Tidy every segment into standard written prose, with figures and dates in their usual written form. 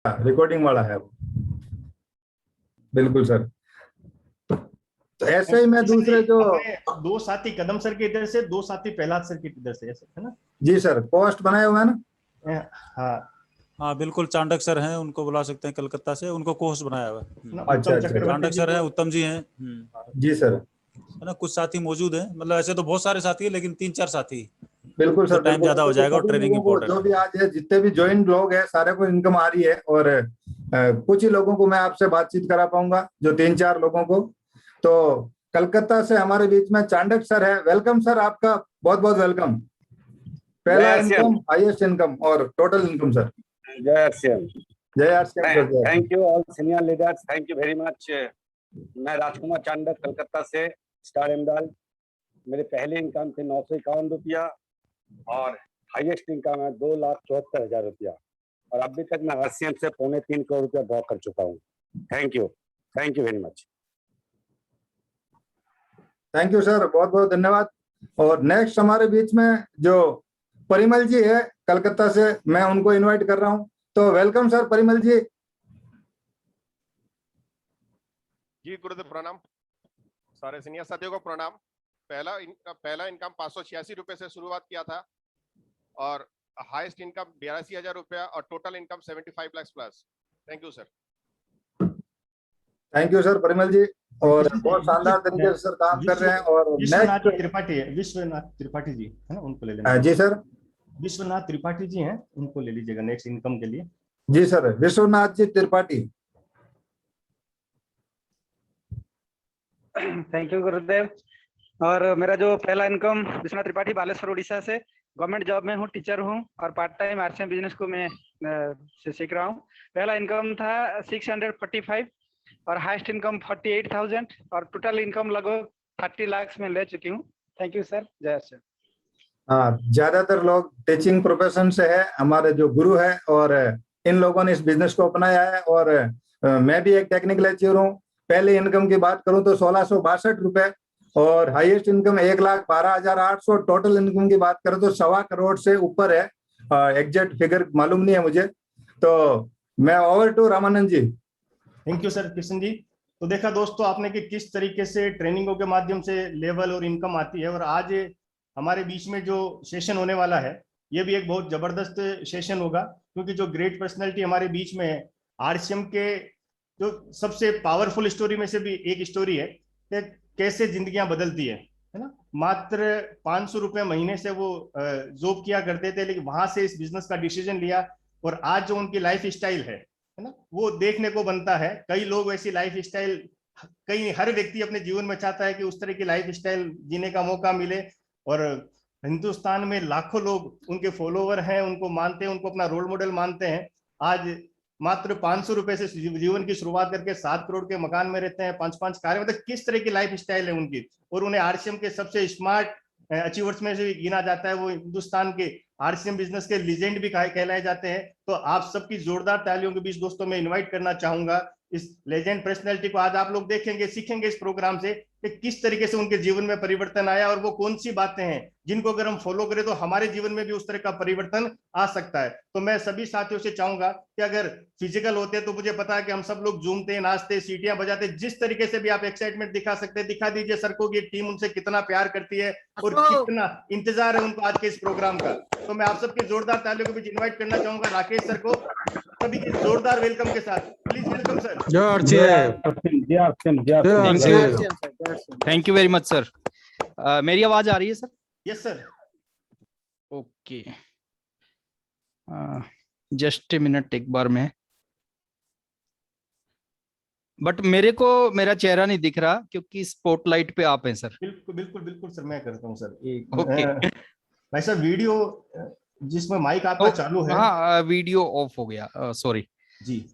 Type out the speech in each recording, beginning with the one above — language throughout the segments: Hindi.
रिकॉर्डिंग वाला है वो। बिल्कुल सर। तो ऐसे ही मैं दूसरे जो दो साथी कदम सर के इधर से, दो साथी प्रहलाद सर के इधर से, ऐसे है ना? जी सर, पोस्ट बनाए हुए हैं ना। हाँ हाँ बिल्कुल, चांडक सर हैं, उनको बुला सकते हैं कलकत्ता से, उनको कोर्स बनाया हुआ है। अच्छा अच्छा, चांडक सर हैं, उत्तम जी हैं। जी सर। है ना, कुछ साथी मौजूद हैं, मतलब ऐसे तो बहुत सारे साथी हैं, लेकिन 3-4 साथी। बिल्कुल सर, टाइम ज्यादा हो जाएगा और ट्रेनिंग इंपॉर्टेंट जो भी आज है, जितने भी ज्वाइन लोग हैं, सारे को इनकम आ रही है। और कुछ ही लोगों को मैं आपसे बातचीत करा पाऊंगा, जो 3-4 लोगों को। तो कलकत्ता से हमारे बीच में चांडक सर है। वेलकम सर, आपका बहुत बहुत वेलकम। पहला इनकम, हाईएस्ट इनकम और टोटल इनकम सर। जय श्याम। जय Shyam. Thank you all senior leaders, thank you very much. मैं राजकुमार चांडक, कलकत्ता से, स्टार एमडाल। मेरे पहले इनकम थे 951 रुपया और हाईएस्ट इनकम है 2,74,000 रुपया। और अभी तक मैं RCM से 2.25 करोड़ रुपया ड्रॉ कर चुका हूँ। Thank you very much. Thank you sir, बहुत बहुत धन्यवाद। और नेक्स्ट हमारे बीच में जो परिमल जी है कलकत्ता से, मैं उनको इनवाइट कर रहा हूं। तो वेलकम सर परिमल जी। जी गुरुदेव प्रणाम, सारे सीनियर साथियों को प्रणाम। पहला इनकम 586 रुपए से शुरुआत किया था और हाईएस्ट इनकम 82,000 रुपया और total income 75 lakh plus. Thank you sir. Thank you sir Parimal ji, और बहुत शानदार तरीके से सर काम कर रहे हैं। और विश्वनाथ त्रिपाठी है, विश्वनाथ त्रिपाठी जी है ना, उनको ले लेना। जी सर, विश्वनाथ त्रिपाठी जी हैं, उनको ले लीजिएगा नेक्स्ट इनकम के लिए। जी sir, Vishwanath ji Tripathi. Thank you गुरुदेव। और मेरा जो पहला इनकम, विश्वनाथ त्रिपाठी, बालेश्वर उड़ीसा से, गवर्नमेंट जॉब में हूँ, टीचर हूँ और पार्ट टाइम RCM बिजनेस को मैं सीख रहा हूँ। पहला इनकम था 645 और हाईएस्ट इनकम 48,000 और टोटल इनकम लगभग 30 लाख में ले चुकी हूँ। थैंक यू सर, जय श्री। हाँ, ज्यादातर लोग टीचिंग प्रोफेशन से है, हमारे जो गुरु है, और इन लोगों ने इस बिजनेस को अपनाया है। और मैं भी एक टेक्निकल लेक्चरर हूँ। पहले इनकम की बात करूं तो 1662 रुपए और हाईएस्ट इनकम 1,12,800। टोटल इनकम की बात करें तो 1.25 करोड़ से ऊपर है। एग्जैक्ट फिगर मालूम नहीं है मुझे। तो मैं over to Ramanand ji. Thank you sir Kishan ji. तो देखा दोस्तों आपने कि किस तरीके से ट्रेनिंगों के माध्यम से लेवल और इनकम आती है। और आज हमारे बीच में जो सेशन होने वाला है, ये भी एक बहुत जबरदस्त सेशन होगा, क्योंकि जो ग्रेट पर्सनैलिटी हमारे बीच में है, RCM के जो सबसे पावरफुल स्टोरी में से भी एक स्टोरी है कि कैसे जिंदगियां बदलती है ना। मात्र 500 रुपए महीने से वो जॉब किया करते थे, लेकिन वहां से इस बिजनेस का डिसीजन लिया और आज जो उनकी लाइफ स्टाइल है ना, वो देखने को बनता है। कई लोग वैसी लाइफ स्टाइल, हर व्यक्ति अपने जीवन में चाहता है कि उस तरह की लाइफ स्टाइल जीने का मौका मिले। और हिंदुस्तान में लाखों लोग उनके फॉलोवर हैं, उनको मानते हैं, उनको अपना रोल मॉडल मानते हैं। आज मात्र 500 रुपए से जीवन की शुरुआत करके 7 करोड़ के मकान में रहते हैं, 5-5 कार्य, मतलब किस तरह की लाइफ स्टाइल है उनकी। और उन्हें RCM के सबसे स्मार्ट अचीवर्स में से गिना जाता है। वो हिंदुस्तान के RCM बिजनेस के लीजेंड भी कहलाए जाते हैं। तो आप सबकी जोरदार तालियों के बीच दोस्तों मैं इन्वाइट करना चाहूंगा इस लेजेंड पर्सनैलिटी को। आज आप लोग देखेंगे, सीखेंगे इस प्रोग्राम से कि किस तरीके से उनके जीवन में परिवर्तन आया और वो कौन सी बातें हैं जिनको अगर हम फॉलो करें तो हमारे जीवन में भी उस तरह का परिवर्तन आ सकता है। तो मैं सभी साथियों से चाहूंगा कि अगर फिजिकल होते तो मुझे पता है कि हम सब लोग झूमते, नाचते, सीटियां बजाते, जिस तरीके से भी आप एक्साइटमेंट दिखा सकते हैं दिखा दीजिए सर को कि टीम उनसे कितना प्यार करती है और कितना इंतजार है उनको आज के इस प्रोग्राम का। तो मैं आप सबके जोरदार तालियों के बीच इन्वाइट करना चाहूंगा राकेश सर को, सभी के जोरदार वेलकम के साथ। Please welcome sir. Thank you very much sir. मेरी आवाज आ रही है sir? Yes sir. Okay, just a minute, एक बार में, बट मेरे को मेरा चेहरा नहीं दिख रहा क्योंकि स्पॉटलाइट पे आप हैं सर। बिल्कुल बिल्कुल बिल्कुल सर, मैं करता हूँ सर। ओके भाई सर, वीडियो जिसमें माइक आपका चालू है, हाँ वीडियो ऑफ हो गया, सॉरी जी।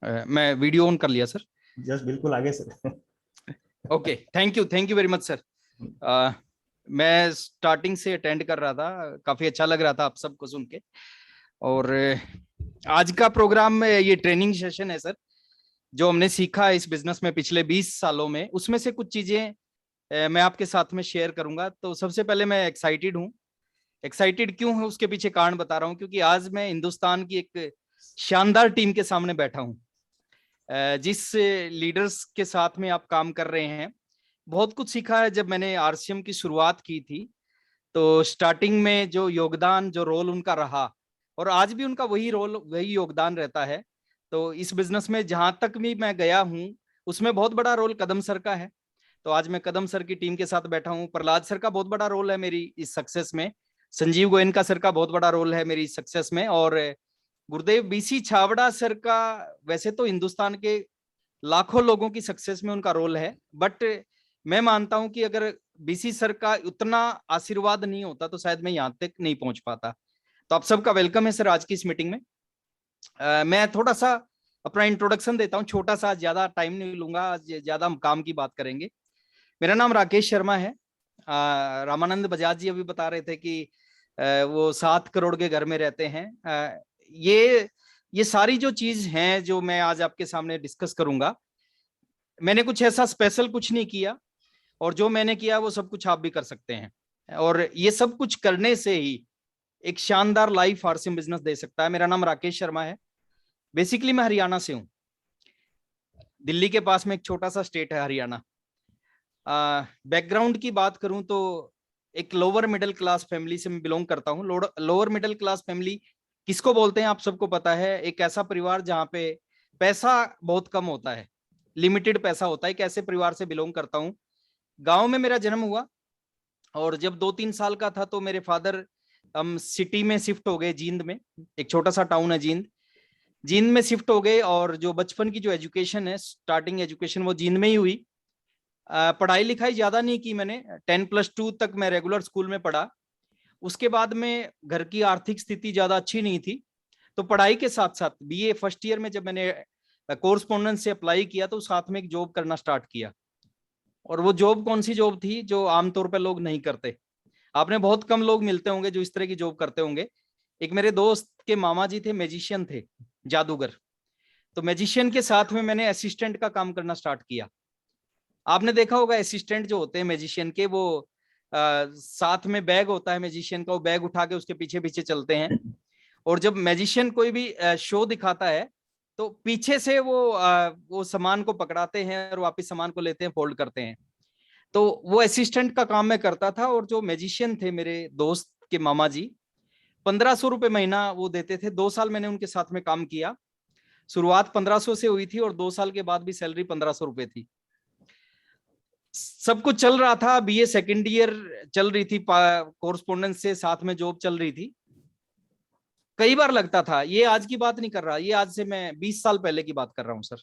मैं वीडियो ऑन कर लिया सर। जस्ट बिल्कुल आगे sir. Okay, thank you very much sir. मैं स्टार्टिंग से अटेंड कर रहा था, काफी अच्छा लग रहा था आप सबको सुन के। और आज का प्रोग्राम में ये ट्रेनिंग सेशन है सर, जो हमने सीखा है इस बिजनेस में पिछले 20 सालों में, उसमें से कुछ चीजें मैं आपके साथ में शेयर करूंगा। तो सबसे पहले मैं एक्साइटेड हूँ। एक्साइटेड क्यों हूँ उसके पीछे कारण बता रहा हूँ, क्योंकि आज मैं हिंदुस्तान की एक शानदार टीम के सामने बैठा हूँ। जिस लीडर्स के साथ में आप काम कर रहे हैं, बहुत कुछ सीखा है। जब मैंने आरसीएम की शुरुआत की थी तो स्टार्टिंग में जो योगदान, जो रोल उनका रहा, और आज भी उनका वही रोल, वही योगदान रहता है। तो इस बिजनेस में जहां तक भी मैं गया हूं, उसमें बहुत बड़ा रोल कदम सर का है। तो आज मैं कदम सर की टीम के साथ बैठा हूं। प्रहलाद सर का बहुत बड़ा रोल है मेरी इस सक्सेस में। संजीव गोयनका सर का बहुत बड़ा रोल है मेरी सक्सेस में। और गुरुदेव बीसी छाबड़ा सर का, वैसे तो हिंदुस्तान के लाखों लोगों की सक्सेस में उनका रोल है, बट मैं मानता हूं कि अगर बीसी सर का उतना आशीर्वाद नहीं होता तो शायद मैं यहाँ तक नहीं पहुंच पाता। तो आप सबका वेलकम है सर आज की इस मीटिंग में। मैं थोड़ा सा अपना इंट्रोडक्शन देता हूँ, छोटा सा, ज्यादा टाइम नहीं लूंगा, आज ज्यादा हम काम की बात करेंगे। मेरा नाम राकेश शर्मा है। रामानंद बजाज जी अभी बता रहे थे कि वो 7 करोड़ के घर में रहते हैं। ये सारी जो चीज हैं जो मैं आज आपके सामने डिस्कस करूंगा, मैंने कुछ ऐसा स्पेशल कुछ नहीं किया, और जो मैंने किया वो सब कुछ आप भी कर सकते हैं। और ये सब कुछ करने से ही एक शानदार लाइफ आरसीएम बिजनेस दे सकता है। मेरा नाम राकेश शर्मा है। बेसिकली मैं हरियाणा से हूँ। दिल्ली के पास में एक छोटा सा स्टेट है हरियाणा। बैकग्राउंड की बात करूं तो एक लोअर मिडिल क्लास फैमिली से मैं बिलोंग करता हूं। लोअर मिडिल क्लास फैमिली किसको बोलते हैं आप सबको पता है। एक ऐसा परिवार जहां पे पैसा बहुत कम होता है, लिमिटेड पैसा होता है। एक ऐसे परिवार से बिलोंग करता हूं। गांव में मेरा जन्म हुआ, और जब 2-3 साल का था तो मेरे फादर, हम सिटी में शिफ्ट हो गए। जींद में एक छोटा सा टाउन है जींद में शिफ्ट हो गए। और जो बचपन की जो एजुकेशन है, स्टार्टिंग एजुकेशन, वो जींद में ही हुई। पढ़ाई लिखाई ज्यादा नहीं की मैंने। 10+2 तक मैं रेगुलर स्कूल में पढ़ा। उसके बाद में घर की आर्थिक स्थिति ज्यादा अच्छी नहीं थी, तो पढ़ाई के साथ साथ बीए फर्स्ट ईयर में जब मैंने कोर्सपोंडेंस से अप्लाई किया तो साथ में एक जॉब करना स्टार्ट किया। और वो जॉब कौन सी जॉब थी जो आमतौर पर लोग नहीं करते। आपने बहुत कम लोग मिलते होंगे जो इस तरह की जॉब करते होंगे। एक मेरे दोस्त के मामा जी थे, मैजिशियन थे, जादूगर। तो मैजिशियन के साथ में मैंने असिस्टेंट का काम करना स्टार्ट किया। आपने देखा होगा असिस्टेंट जो होते हैं मैजिशियन के, वो साथ में बैग होता है मैजिशियन का, वो बैग उठा के उसके पीछे पीछे चलते हैं। और जब मैजिशियन कोई भी शो दिखाता है तो पीछे से वो सामान को पकड़ाते हैं और वापस सामान को लेते हैं, फोल्ड करते हैं। तो वो असिस्टेंट का काम मैं करता था। और जो मैजिशियन थे मेरे दोस्त के मामा जी, 1500 रुपए महीना वो देते थे। 2 साल मैंने उनके साथ में काम किया। शुरुआत 1500 से हुई थी और 2 साल के बाद भी सैलरी 1500 रुपए थी। सब कुछ चल रहा था। बीए सेकेंड ईयर चल रही थी, कोर्सपोंडेंस से साथ में जॉब चल रही थी। कई बार लगता था, ये आज की बात नहीं कर रहा, ये आज से मैं 20 साल पहले की बात कर रहा हूँ सर।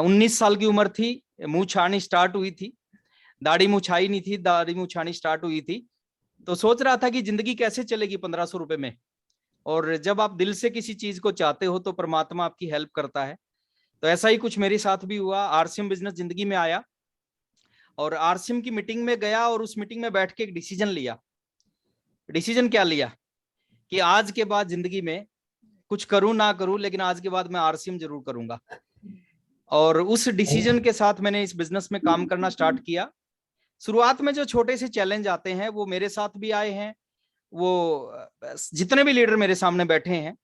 19 साल की उम्र थी, मुंह छानी स्टार्ट हुई थी, दाढ़ी मुंह छाई नहीं थी, दाढ़ी मुंह छानी स्टार्ट हुई थी। तो सोच रहा था कि जिंदगी कैसे चलेगी 1500 रुपए में। और जब आप दिल से किसी चीज को चाहते हो तो परमात्मा आपकी हेल्प करता है। तो ऐसा ही कुछ मेरे साथ भी हुआ। आरसीएम बिजनेस जिंदगी में आया और आरसीएम की मीटिंग में गया, और उस मीटिंग में बैठ के एक डिसीजन लिया। डिसीजन क्या लिया कि आज के बाद जिंदगी में कुछ करूं ना करूं, लेकिन आज के बाद मैं आरसीएम जरूर करूंगा। और उस डिसीजन के साथ मैंने इस बिजनेस में काम करना स्टार्ट किया। शुरुआत में जो छोटे से चैलेंज आते हैं वो मेरे साथ भी आए हैं। वो जितने भी लीडर मेरे सामने बैठे हैं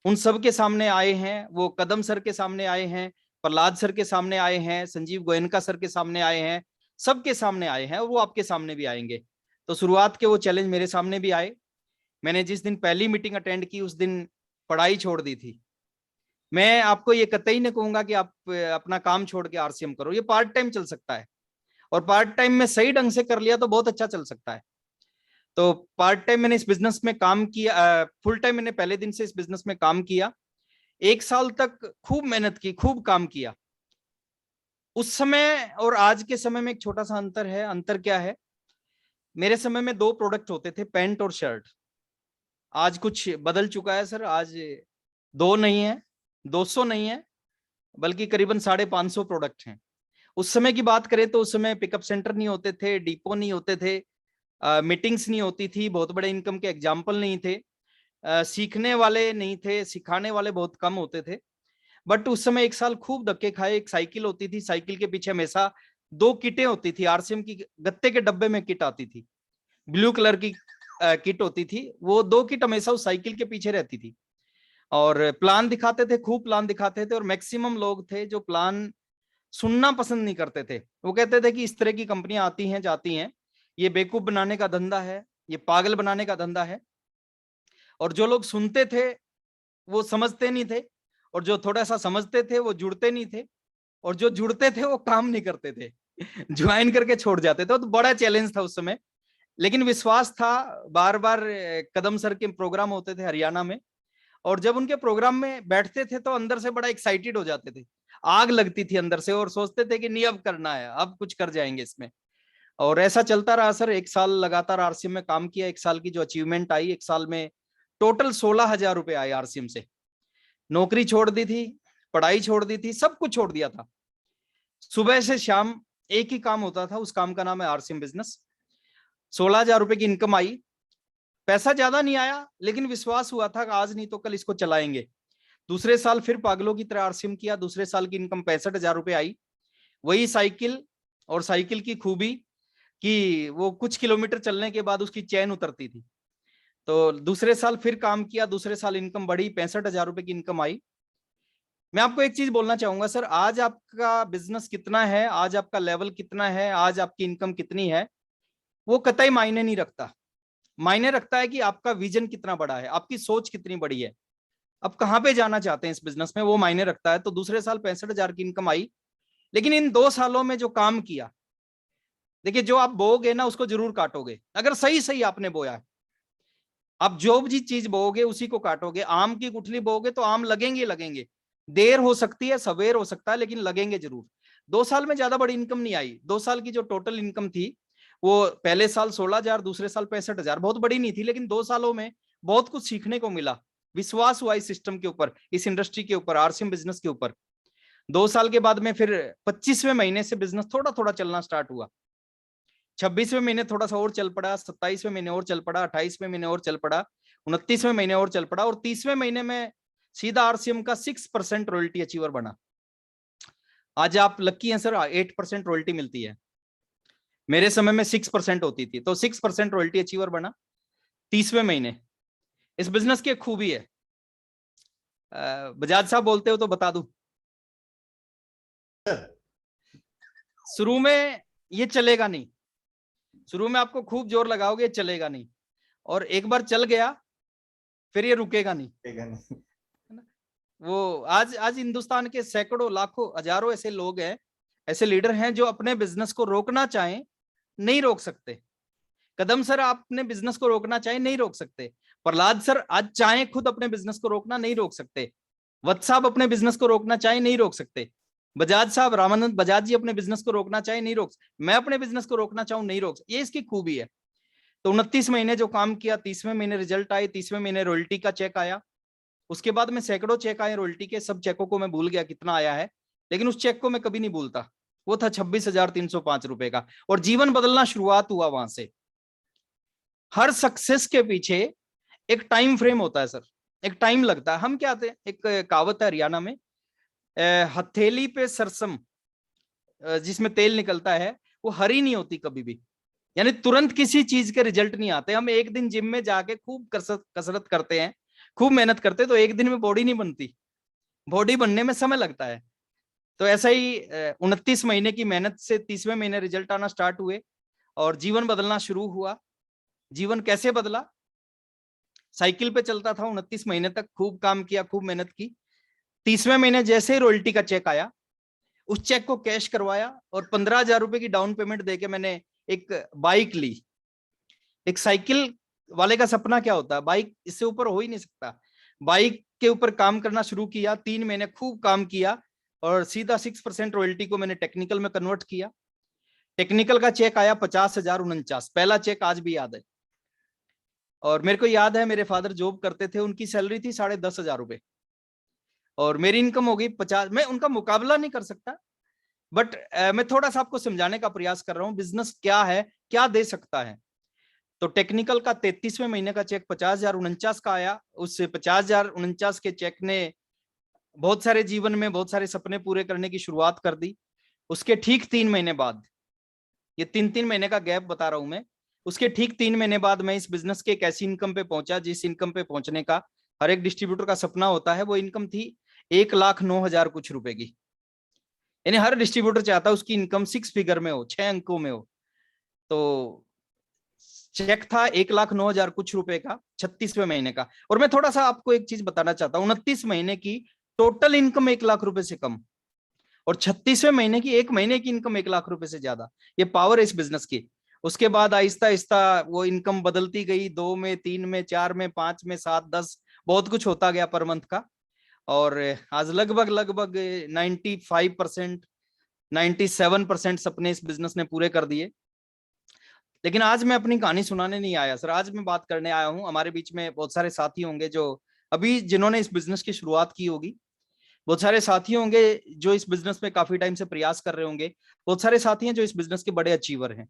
उन सब के सामने आए हैं। वो कदम सर के सामने आए हैं, प्रहलाद सर के सामने आए हैं, संजीव गोयनका सर के सामने आए हैं, सबके सामने आए हैं, और वो आपके सामने भी आएंगे। तो शुरुआत के वो चैलेंज मेरे सामने भी आए। मैंने जिस दिन पहली मीटिंग अटेंड की उस दिन पढ़ाई छोड़ दी थी। मैं आपको ये कतई नहीं कहूंगा कि आप अपना काम छोड़ के आरसीएम करो, ये पार्ट टाइम चल सकता है, और पार्ट टाइम में सही ढंग से कर लिया तो बहुत अच्छा चल सकता है। तो पार्ट टाइम मैंने इस बिजनेस में काम किया, फुल टाइम मैंने पहले दिन से इस बिजनेस में काम किया। 1 साल तक खूब मेहनत की, खूब काम किया। उस समय और आज के समय में एक छोटा सा अंतर है। अंतर क्या है? मेरे समय में 2 प्रोडक्ट होते थे, पैंट और शर्ट। आज कुछ बदल चुका है सर। आज 2 नहीं है, 200 नहीं है, बल्कि करीबन 550 प्रोडक्ट हैं। उस समय की बात करें तो उस समय पिकअप सेंटर नहीं होते थे, डिपो नहीं होते थे, मीटिंग्स नहीं होती थी, बहुत बड़े इनकम के एग्जाम्पल नहीं थे, सीखने वाले नहीं थे, सिखाने वाले बहुत कम होते थे। बट उस समय 1 साल खूब धक्के खाए। एक साइकिल होती थी, साइकिल के पीछे हमेशा 2 किटें होती थी। आरसीएम की गत्ते के डब्बे में किट आती थी, ब्लू कलर की किट होती थी। वो 2 किट हमेशा उस साइकिल के पीछे रहती थी। और प्लान दिखाते थे, खूब प्लान दिखाते थे, और मैक्सिमम लोग थे जो प्लान सुनना पसंद नहीं करते थे। वो कहते थे कि इस तरह की कंपनियां आती हैं जाती हैं, ये बेवकूफ बनाने का धंधा है, ये पागल बनाने का धंधा है। और जो लोग सुनते थे वो समझते नहीं थे, और जो थोड़ा सा समझते थे वो जुड़ते नहीं थे, और जो जुड़ते थे वो काम नहीं करते थे ज्वाइन करके छोड़ जाते थे। तो बड़ा चैलेंज था उस समय, लेकिन विश्वास था। बार बार कदम सर के प्रोग्राम होते थे हरियाणा में, और जब उनके प्रोग्राम में बैठते थे तो अंदर से बड़ा एक्साइटेड हो जाते थे, आग लगती थी अंदर से, और सोचते थे कि नहीं अब करना है, अब कुछ कर जाएंगे इसमें। और ऐसा चलता रहा सर। 1 साल लगातार आरसीएम में काम किया। 1 साल की जो अचीवमेंट आई, 1 साल में टोटल 16,000 रुपए आए आरसीएम से। नौकरी छोड़ दी थी, पढ़ाई छोड़ दी थी, सब कुछ छोड़ दिया था। सुबह से शाम एक ही काम होता था, उस काम का नाम है आरसीएम बिजनेस। 16,000 रुपए की इनकम आई। पैसा ज्यादा नहीं आया, लेकिन विश्वास हुआ था कि आज नहीं तो कल इसको चलाएंगे। दूसरे साल फिर पागलों की तरह आरसीएम किया। दूसरे साल की इनकम 65,000 रुपए आई। वही साइकिल, और साइकिल की खूबी कि वो कुछ किलोमीटर चलने के बाद उसकी चैन उतरती थी। तो दूसरे साल फिर काम किया, दूसरे साल इनकम बढ़ी, 65,000 रुपए की इनकम आई। मैं आपको एक चीज बोलना चाहूंगा सर, आज आपका बिजनेस कितना है, आज आपका लेवल कितना है, आज आपकी इनकम कितनी है, वो कतई मायने नहीं रखता। मायने रखता है कि आपका विजन कितना बड़ा है, आपकी सोच कितनी बड़ी है, आप कहाँ पे जाना चाहते हैं इस बिजनेस में, वो मायने रखता है। तो दूसरे साल 65,000 की इनकम आई। लेकिन इन 2 सालों में जो काम किया, देखिए जो आप बोओगे ना उसको जरूर काटोगे, अगर सही सही आपने बोया है। आप जो भी चीज बोओगे उसी को काटोगे। आम की गुठली बोओगे तो आम लगेंगे लगेंगे, देर हो सकती है, सवेर हो सकता है, लेकिन लगेंगे जरूर। 2 साल में ज्यादा बड़ी इनकम नहीं आई। 2 साल की जो टोटल इनकम थी, वो पहले साल 16,000, दूसरे साल 65,000, बहुत बड़ी नहीं थी, लेकिन 2 सालों में बहुत कुछ सीखने को मिला। विश्वास हुआ इस सिस्टम के ऊपर, इस इंडस्ट्री के ऊपर, आरसीएम बिजनेस के ऊपर। 2 साल के बाद में फिर 25वें महीने से बिजनेस थोड़ा थोड़ा चलना स्टार्ट हुआ। 26वें महीने थोड़ा सा और चल पड़ा, 27वें महीने और चल पड़ा, 28वें महीने और चल पड़ा, 29वें महीने और चल पड़ा, और 30वें महीने में सीधा आरसीएम का 6% रॉयल्टी अचीवर बना। आज आप लकी हैं सर, 8% रॉयल्टी मिलती है। मेरे समय में 6% होती थी, तो 6% रॉयल्टी अचीवर बना 30वें महीने। इस बिजनेस की एक खूबी है, बजाज साहब बोलते हो तो बता दूं। शुरू में ये चलेगा नहीं, शुरू में आपको खूब जोर लगाओगे, चलेगा नहीं, और एक बार चल गया फिर ये रुकेगा नहीं। वो आज हिंदुस्तान के सैकड़ों, लाखों, हजारों ऐसे लोग हैं, ऐसे लीडर हैं जो अपने बिजनेस को रोकना चाहें, नहीं रोक सकते। कदम सर आप अपने बिजनेस को रोकना चाहें, नहीं रोक सकते। प्रहलाद सर आज चाहें खुद अपने बिजनेस को रोकना, नहीं रोक सकते। वत्स साहब अपने बिजनेस को रोकना चाहें, नहीं रोक सकते। बजाज साहब, रामानंद बजाज जी अपने बिजनेस को रोकना चाहे, नहीं रोक। मैं अपने बिजनेस को रोकना चाहूं, नहीं रोक। ये इसकी खूबी है। तो 29 महीने जो काम किया, 30वें महीने रिजल्ट आए, 30वें महीने रॉयल्टी का चेक आया। उसके बाद में सैकड़ों चेक आए रॉयल्टी के, सब चेकों को मैं भूल गया कितना आया है, लेकिन उस चेक को मैं कभी नहीं भूलता। वो था 26,305 रुपए का, और जीवन बदलना शुरुआत हुआ वहां से। हर सक्सेस के पीछे एक टाइम फ्रेम होता है सर, एक टाइम लगता है। हम क्या आते हैं, एक कहावत है हरियाणा में, हथेली पे सरसम जिसमें तेल निकलता है वो हरी नहीं होती कभी भी। यानी तुरंत किसी चीज के रिजल्ट नहीं आते। हम एक दिन जिम में जाके खूब कसरत करते हैं, खूब मेहनत करते हैं, तो एक दिन में बॉडी नहीं बनती, बॉडी बनने में समय लगता है। तो ऐसा ही 29 महीने की मेहनत से 30वें महीने रिजल्ट आना स्टार्ट हुए, और जीवन बदलना शुरू हुआ। जीवन कैसे बदला? साइकिल पे चलता था 29 महीने तक, खूब काम किया, खूब मेहनत की। 30वें महीने जैसे ही रॉयल्टी का चेक आया, उस चेक को कैश करवाया, और 15,000 रुपए की डाउन पेमेंट देके मैंने एक बाइक ली। एक साइकिल वाले का सपना क्या होता है, बाइक, इससे ऊपर हो ही नहीं सकता। बाइक के ऊपर काम करना शुरू किया, 3 महीने खूब काम किया, और सीधा 6% रॉयल्टी को मैंने टेक्निकल में कन्वर्ट किया। टेक्निकल का चेक आया 50,049, पहला चेक आज भी याद है। और मेरे को याद है, मेरे फादर जॉब करते थे, उनकी सैलरी थी 10,500 रुपए, और मेरी इनकम होगी 50। मैं उनका मुकाबला नहीं कर सकता, बट मैं थोड़ा सा आपको समझाने का प्रयास कर रहा हूँ बिजनेस क्या है, क्या दे सकता है। तो टेक्निकल का 33वें महीने का चेक 50,049 का आया। उस 50,049 के चेक ने बहुत सारे जीवन में बहुत सारे सपने पूरे करने की शुरुआत कर दी। उसके ठीक 3 महीने बाद, ये 3-3 महीने का गैप बता रहा हूं मैं, उसके ठीक 3 महीने बाद मैं इस बिजनेस के एक ऐसी इनकम पे पहुंचा जिस इनकम पे पहुंचने का हर एक डिस्ट्रीब्यूटर का सपना होता है, वो इनकम थी 1,09,000 कुछ रुपए की। यानी हर डिस्ट्रीब्यूटर चाहता है उसकी इनकम 6 फिगर में हो, 6 अंकों में हो। तो चेक था 1,09,000 कुछ रुपए का 36वें महीने का। और मैं थोड़ा सा आपको एक चीज बताना चाहता हूँ, 29 महीने की टोटल इनकम 1 लाख रुपए से कम, और 36वें महीने की 1 महीने की इनकम 1 लाख रुपए से ज्यादा। ये पावर है इस बिजनेस की। उसके बाद आहिस्ता आहिस्ता वो इनकम बदलती गई, 2 में, 3 में, 4 में, 5 में, 7, 10, बहुत कुछ होता गया पर मंथ का। और आज लगभग 95%, 97% सपने इस बिजनेस ने पूरे कर दिए। लेकिन आज मैं अपनी कहानी सुनाने नहीं आया सर, आज मैं बात करने आया हूँ। हमारे बीच में बहुत सारे साथी होंगे जो अभी जिन्होंने इस बिजनेस की शुरुआत की होगी, बहुत सारे साथी होंगे जो इस बिजनेस में काफी टाइम से प्रयास कर रहे होंगे, बहुत सारे साथी हैं जो इस बिजनेस के बड़े अचीवर हैं।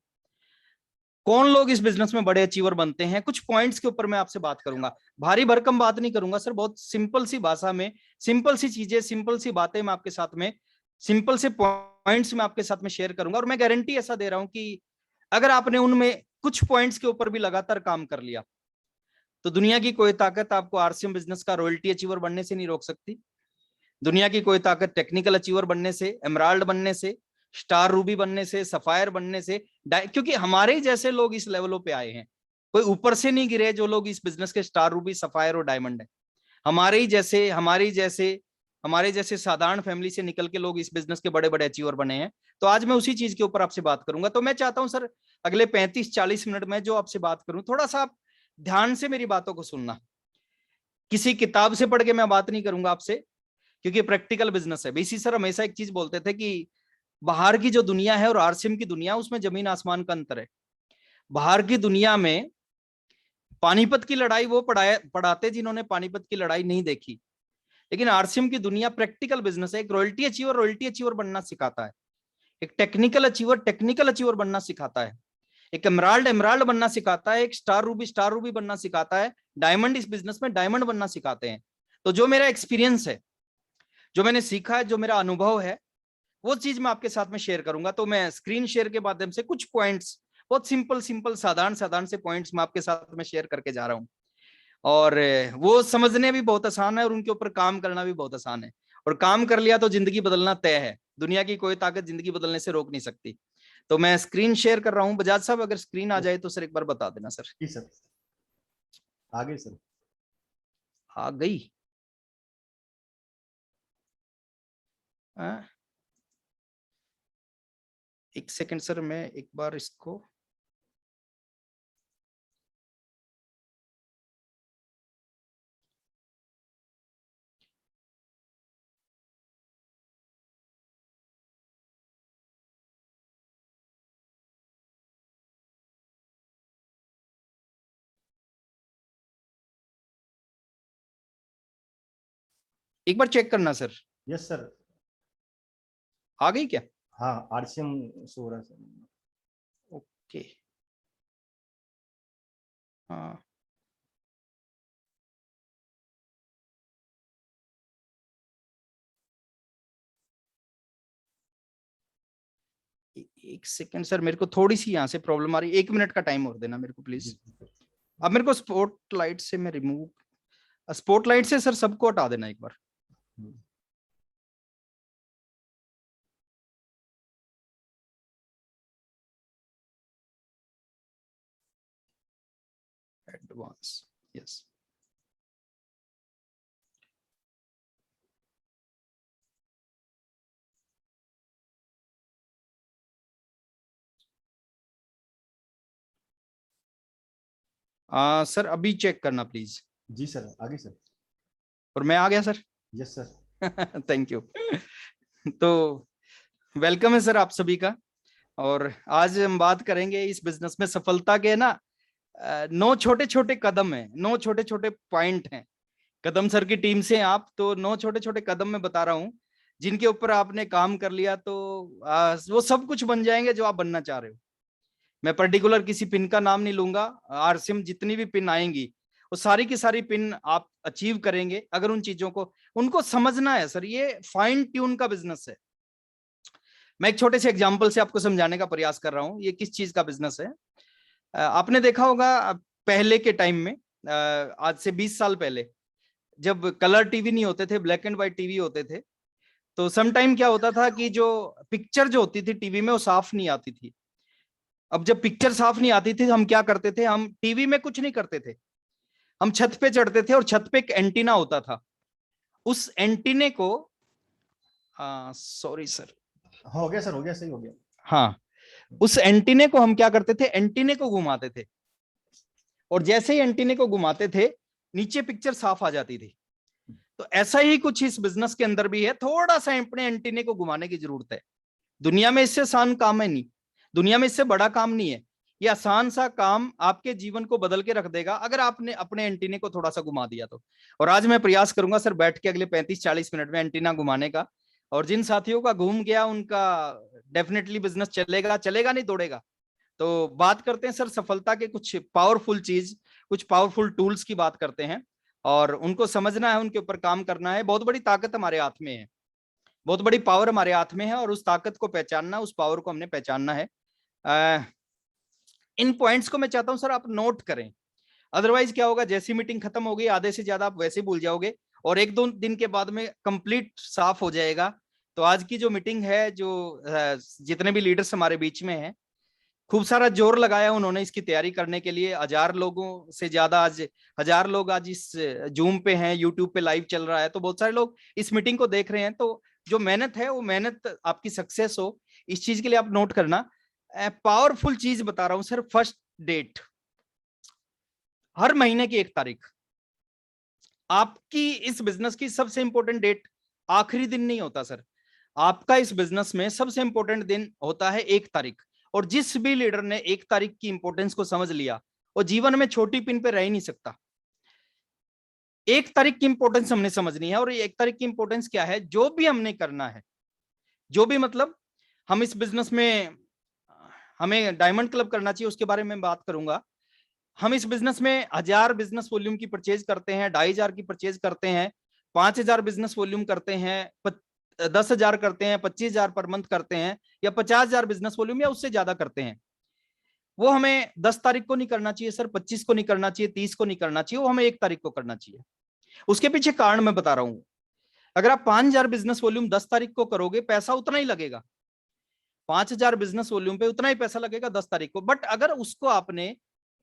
कौन लोग इस बिजनेस में बड़े अचीवर बनते हैं, कुछ पॉइंट्स के ऊपर मैं आपसे बात करूंगा। भारी भरकम बात नहीं करूंगा सर, बहुत सिंपल सी भाषा में, सिंपल सी चीजें, सिंपल सी बातें मैं आपके साथ में, सिंपल से पॉइंट्स में आपके साथ में शेयर करूंगा। और मैं गारंटी ऐसा दे रहा हूं कि अगर आपने उनमें कुछ पॉइंट्स के ऊपर भी लगातार काम कर लिया तो दुनिया की कोई ताकत आपको आरसीएम बिजनेस का रॉयल्टी अचीवर बनने से नहीं रोक सकती। दुनिया की कोई ताकत टेक्निकल अचीवर बनने से, एमराल्ड बनने से, स्टार रूबी बनने से, सफायर बनने से, क्योंकि हमारे ही जैसे लोग इस लेवलों पे आए हैं। कोई ऊपर से नहीं गिरे जो लोग इस बिजनेस के स्टार रूबी, सफायर और डायमंड है। हमारे जैसे साधारण फैमिली से निकल के लोग इस बिजनेस के बड़े बड़े अचीवर बने हैं। तो आज मैं उसी चीज के ऊपर आपसे बात करूंगा। तो मैं चाहता हूं सर अगले 35-40 मिनट में जो आपसे बात करूं, थोड़ा सा आप ध्यान से मेरी बातों को सुनना। किसी किताब से पढ़ के मैं बात नहीं करूंगा आपसे, क्योंकि प्रैक्टिकल बिजनेस है। बीसी सर हमेशा एक चीज बोलते थे कि बाहर की जो दुनिया है और आरसीएम की दुनिया, उसमें जमीन आसमान का अंतर है। बाहर की दुनिया में पानीपत की लड़ाई वो पढ़ाते जिन्होंने पानीपत की लड़ाई नहीं देखी, लेकिन आरसीएम की दुनिया प्रैक्टिकल बिजनेस है। एक रॉयल्टी अचीवर बनना सिखाता है, एक टेक्निकल अचीवर बनना सिखाता है, एक एमराल्ड बनना सिखाता है, एक स्टार रूबी बनना सिखाता है, डायमंड इस बिजनेस में डायमंड बनना सिखाते हैं। तो जो मेरा एक्सपीरियंस है, जो मैंने सीखा है, जो मेरा अनुभव है, वो चीज मैं आपके साथ में शेयर करूंगा। तो मैं स्क्रीन शेयर के माध्यम से कुछ पॉइंट्स, बहुत सिंपल साधारण से पॉइंट्स मैं आपके साथ में शेयर करके जा रहा हूं। और वो समझने भी बहुत आसान है और उनके ऊपर काम करना भी बहुत आसान है। और काम कर लिया तो जिंदगी बदलना तय है। दुनिया की कोई ताकत जिंदगी बदलने से रोक नहीं सकती। तो मैं स्क्रीन शेयर कर रहा हूं। बजाज साहब अगर स्क्रीन आ जाए तो सर एक बार बता देना सर। जी सर, आगे सर। आ गई। एक सेकंड सर, मैं एक बार इसको एक बार चेक करना सर। Yes sir. आ गई क्या? हाँ, आरसीएम शो हो रहा है सर। ओके। हाँ, एक सेकंड सर, मेरे को थोड़ी सी यहाँ से प्रॉब्लम आ रही है। 1 मिनट का टाइम और देना मेरे को प्लीज। अब मेरे को स्पॉटलाइट से मैं स्पॉटलाइट से सर सबको हटा देना एक बार। Advance, yes. सर अभी चेक करना प्लीज। जी सर, आगे सर। और मैं आ गया sir. Yes sir. Thank you. तो वेलकम है सर आप सभी का। और आज हम बात करेंगे इस बिजनेस में सफलता के ना 9 छोटे छोटे कदम है, 9 छोटे छोटे पॉइंट हैं। कदम सर की टीम से आप, तो 9 छोटे छोटे कदम मैं बता रहा हूं, जिनके ऊपर आपने काम कर लिया तो वो सब कुछ बन जाएंगे जो आप बनना चाह रहे हो। मैं पर्टिकुलर किसी पिन का नाम नहीं लूंगा। आरसीएम जितनी भी पिन आएंगी वो सारी की सारी पिन आप अचीव करेंगे अगर उन चीजों को उनको समझना है। सर ये फाइन ट्यून का बिजनेस है। मैं एक छोटे से एग्जांपल से आपको समझाने का प्रयास कर रहा हूं ये किस चीज का बिजनेस है। आपने देखा होगा पहले के टाइम में, आज से 20 साल पहले जब कलर टीवी नहीं होते थे, ब्लैक एंड व्हाइट टीवी होते थे, तो सम टाइम क्या होता था कि जो पिक्चर जो होती थी टीवी में वो साफ नहीं आती थी। अब जब पिक्चर साफ नहीं आती थी, हम क्या करते थे, हम टीवी में कुछ नहीं करते थे, हम छत पे चढ़ते थे और छत पे एक एंटीना होता था। उस एंटीने को सॉरी सर, हो गया सर, हो गया, सही हो गया। हाँ, उस एंटीने को हम क्या करते थे, एंटीने को घुमाते थे, और जैसे ही एंटीने को घुमाते थे नीचे पिक्चर साफ आ जाती थी। तो ऐसा ही कुछ इस बिजनेस के अंदर भी है, थोड़ा सा अपने एंटीने को घुमाने की जरूरत है। दुनिया में इससे आसान काम है नहीं, दुनिया में इससे बड़ा काम नहीं है। ये आसान सा काम आपके जीवन को बदल के रख देगा अगर आपने अपने एंटीने को थोड़ा सा घुमा दिया तो। और आज मैं प्रयास करूंगा सर बैठ के अगले 35-40 मिनट में एंटीना घुमाने का, और जिन साथियों का घूम गया उनका डेफिनेटली बिजनेस चलेगा, चलेगा नहीं दौड़ेगा। तो बात करते हैं सर सफलता के कुछ पावरफुल चीज, कुछ पावरफुल टूल्स की बात करते हैं, और उनको समझना है, उनके ऊपर काम करना है। बहुत बड़ी ताकत हमारे हाथ में है, बहुत बड़ी पावर हमारे हाथ में है, और उस ताकत को पहचानना, उस पावर को हमने पहचानना है। इन पॉइंट्स को मैं चाहता हूं सर आप नोट करें, अदरवाइज क्या होगा, जैसी मीटिंग खत्म होगी आधे से ज्यादा आप वैसे भूल जाओगे, और 1-2 दिन के बाद में कंप्लीट साफ हो जाएगा। तो आज की जो मीटिंग है, जो जितने भी लीडर्स हमारे बीच में हैं, खूब सारा जोर लगाया उन्होंने इसकी तैयारी करने के लिए। 1000 लोगों से ज्यादा, आज 1000 लोग आज इस जूम पे हैं, यूट्यूब पे लाइव चल रहा है, तो बहुत सारे लोग इस मीटिंग को देख रहे हैं। तो जो मेहनत है वो मेहनत आपकी सक्सेस हो, इस चीज के लिए आप नोट करना। पावरफुल चीज बता रहा हूं सर, फर्स्ट डेट, हर महीने की 1 तारीख आपकी इस बिजनेस की सबसे इंपॉर्टेंट डेट। आखिरी दिन नहीं होता सर, आपका इस बिजनेस में सबसे इंपॉर्टेंट दिन होता है 1 तारीख। और जिस भी लीडर ने 1 तारीख की इंपॉर्टेंस को समझ लिया, वो जीवन में छोटी पिन पे रह ही नहीं सकता। 1 तारीख की इंपॉर्टेंस हमने समझनी है, और 1 तारीख की इंपॉर्टेंस क्या है, जो भी हमने करना है, जो भी मतलब हम इस बिजनेस में, हमें डायमंड क्लब करना चाहिए, उसके बारे में बात करूंगा। हम इस बिजनेस में 1000 बिजनेस वॉल्यूम की परचेज करते हैं, 2500 की परचेज करते हैं, 5000 बिजनेस वॉल्यूम करते हैं, 10,000 करते हैं, 25,000 पर मंथ करते हैं, या 50,000 बिजनेस वॉल्यूम या उससे ज्यादा करते हैं। वो हमें 10 तारीख को नहीं करना चाहिए सर, 25 को नहीं करना चाहिए, 30 को नहीं करना चाहिए, वो हमें 1 तारीख को करना चाहिए। उसके पीछे कारण मैं बता रहा हूं। अगर आप 5000 बिजनेस वॉल्यूम 10 तारीख को करोगे, पैसा उतना ही लगेगा, 5000 बिजनेस वॉल्यूम पे उतना ही पैसा लगेगा 10 तारीख को। बट अगर उसको आपने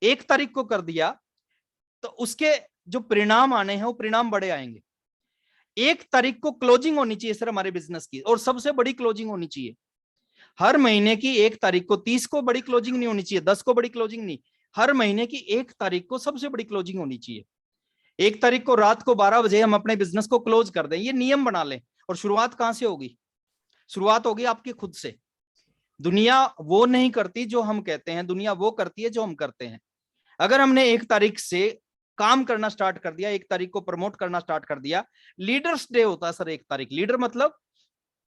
1 तारीख को कर दिया, तो उसके जो परिणाम आने हैं वो परिणाम बड़े आएंगे। 1 तारीख को क्लोजिंग होनी चाहिए सर हमारे बिजनेस की, और सबसे बड़ी क्लोजिंग होनी चाहिए हर महीने की 1 तारीख को। 30 को बड़ी क्लोजिंग नहीं होनी चाहिए, 10 को बड़ी क्लोजिंग नहीं, हर महीने की 1 तारीख को सबसे बड़ी क्लोजिंग होनी चाहिए। 1 तारीख को रात को 12 बजे हम अपने बिजनेस को क्लोज कर दें, ये नियम बना लें। और शुरुआत कहां से होगी, शुरुआत होगी आपकी खुद से। दुनिया वो नहीं करती जो हम कहते हैं, दुनिया वो करती है जो हम करते हैं। अगर हमने 1 तारीख से काम करना स्टार्ट कर दिया, 1 तारीख को प्रमोट करना स्टार्ट कर दिया, लीडर्स डे होता है सर 1 तारीख। लीडर मतलब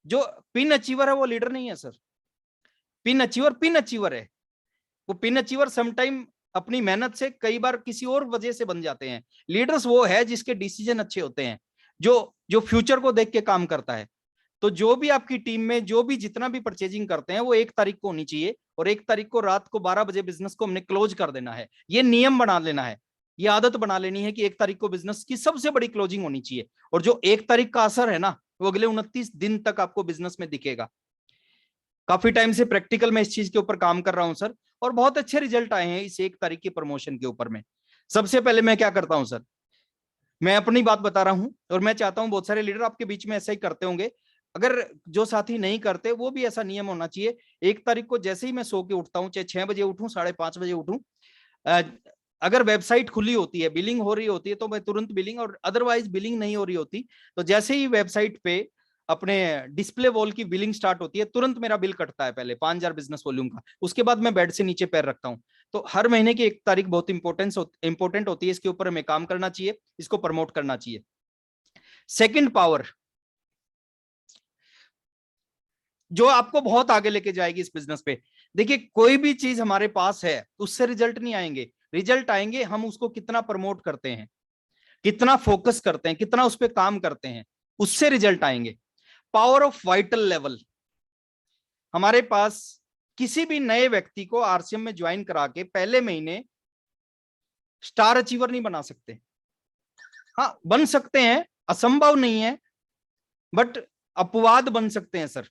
जो पिन अचीवर है वो लीडर नहीं है सर, पिन अचीवर है। वो पिन अचीवर समटाइम अपनी मेहनत से, कई बार किसी और वजह से बन जाते हैं। लीडर्स वो है जिसके डिसीजन अच्छे होते हैं, जो फ्यूचर को देख के काम करता है। तो जो भी आपकी टीम में जो भी जितना भी परचेजिंग करते हैं वो 1 तारीख को होनी चाहिए, और 1 तारीख को रात को 12 बजे बिजनेस को हमने क्लोज कर देना है। ये नियम बना लेना है, ये आदत बना लेनी है कि 1 तारीख को बिजनेस की सबसे बड़ी क्लोजिंग होनी चाहिए। और जो 1 तारीख का असर है ना, वो अगले 29 दिन तक आपको बिजनेस में दिखेगा। काफी टाइम से प्रैक्टिकल में इस चीज के ऊपर काम कर रहा हूं सर, और बहुत अच्छे रिजल्ट आए हैं इस 1 तारीख की प्रमोशन के ऊपर में। सबसे पहले मैं क्या करता हूं सर, मैं अपनी बात बता रहा हूं, और मैं चाहता हूं बहुत सारे लीडर आपके बीच में ऐसा ही करते होंगे। अगर जो साथी नहीं करते, वो भी ऐसा नियम होना चाहिए। 1 तारीख को जैसे ही मैं सो के उठता हूं, चाहे 6 बजे उठूं, 5:30 बजे उठूं, अगर वेबसाइट खुली होती है, बिलिंग हो रही होती है, तो मैं तुरंत बिलिंग, और अदरवाइज बिलिंग नहीं हो रही होती तो जैसे ही वेबसाइट पे अपने डिस्प्ले वॉल की बिलिंग स्टार्ट होती है, तुरंत मेरा बिल कटता है पहले 5000 बिजनेस वॉल्यूम का। उसके बाद मैं बेड से नीचे पैर रखता हूं। तो हर महीने की 1 तारीख बहुत इंपॉर्टेंट होती है, इसके ऊपर हमें काम करना चाहिए, इसको प्रमोट करना चाहिए। सेकंड पावर जो आपको बहुत आगे लेके जाएगी इस बिजनेस पे, देखिए कोई भी चीज हमारे पास है उससे रिजल्ट नहीं आएंगे, रिजल्ट आएंगे हम उसको कितना प्रमोट करते हैं, कितना फोकस करते हैं, कितना उस पर काम करते हैं, उससे रिजल्ट आएंगे। पावर ऑफ वाइटल लेवल, हमारे पास किसी भी नए व्यक्ति को आरसीएम में ज्वाइन करा के पहले महीने स्टार अचीवर नहीं बना सकते। हाँ बन सकते हैं, असंभव नहीं है, बट अपवाद बन सकते हैं सर।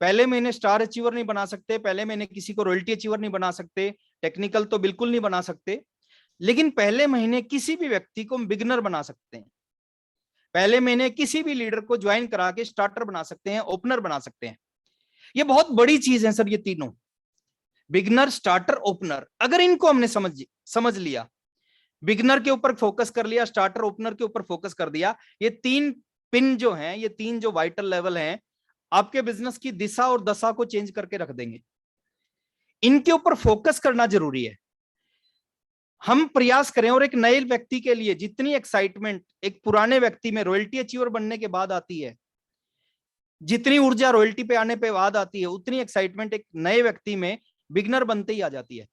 पहले महीने स्टार अचीवर नहीं बना सकते, पहले महीने किसी को रॉयल्टी अचीवर नहीं बना सकते, टेक्निकल तो बिल्कुल नहीं बना सकते, लेकिन पहले महीने किसी भी व्यक्ति को बिगिनर बना सकते हैं। पहले महीने किसी भी लीडर को ज्वाइन करा के स्टार्टर बना सकते हैं, ओपनर बना सकते हैं। ये बहुत बड़ी चीज है सर, ये तीनों, बिगिनर, स्टार्टर, ओपनर। अगर इनको हमने समझ लिया, बिगिनर के ऊपर फोकस कर लिया, स्टार्टर, ओपनर के ऊपर फोकस कर दिया, ये तीन पिन जो हैं, ये तीन जो वाइटल लेवल हैं, आपके बिजनेस की दिशा और दशा को चेंज करके रख देंगे। इनके ऊपर फोकस करना जरूरी है। हम प्रयास करें, और एक नए व्यक्ति के लिए जितनी एक्साइटमेंट एक पुराने व्यक्ति में रॉयल्टी अचीवर बनने के बाद आती है, जितनी ऊर्जा रॉयल्टी पे आने पे बाद आती है, उतनी एक्साइटमेंट एक नए व्यक्ति में बिगनर बनते ही आ जाती है।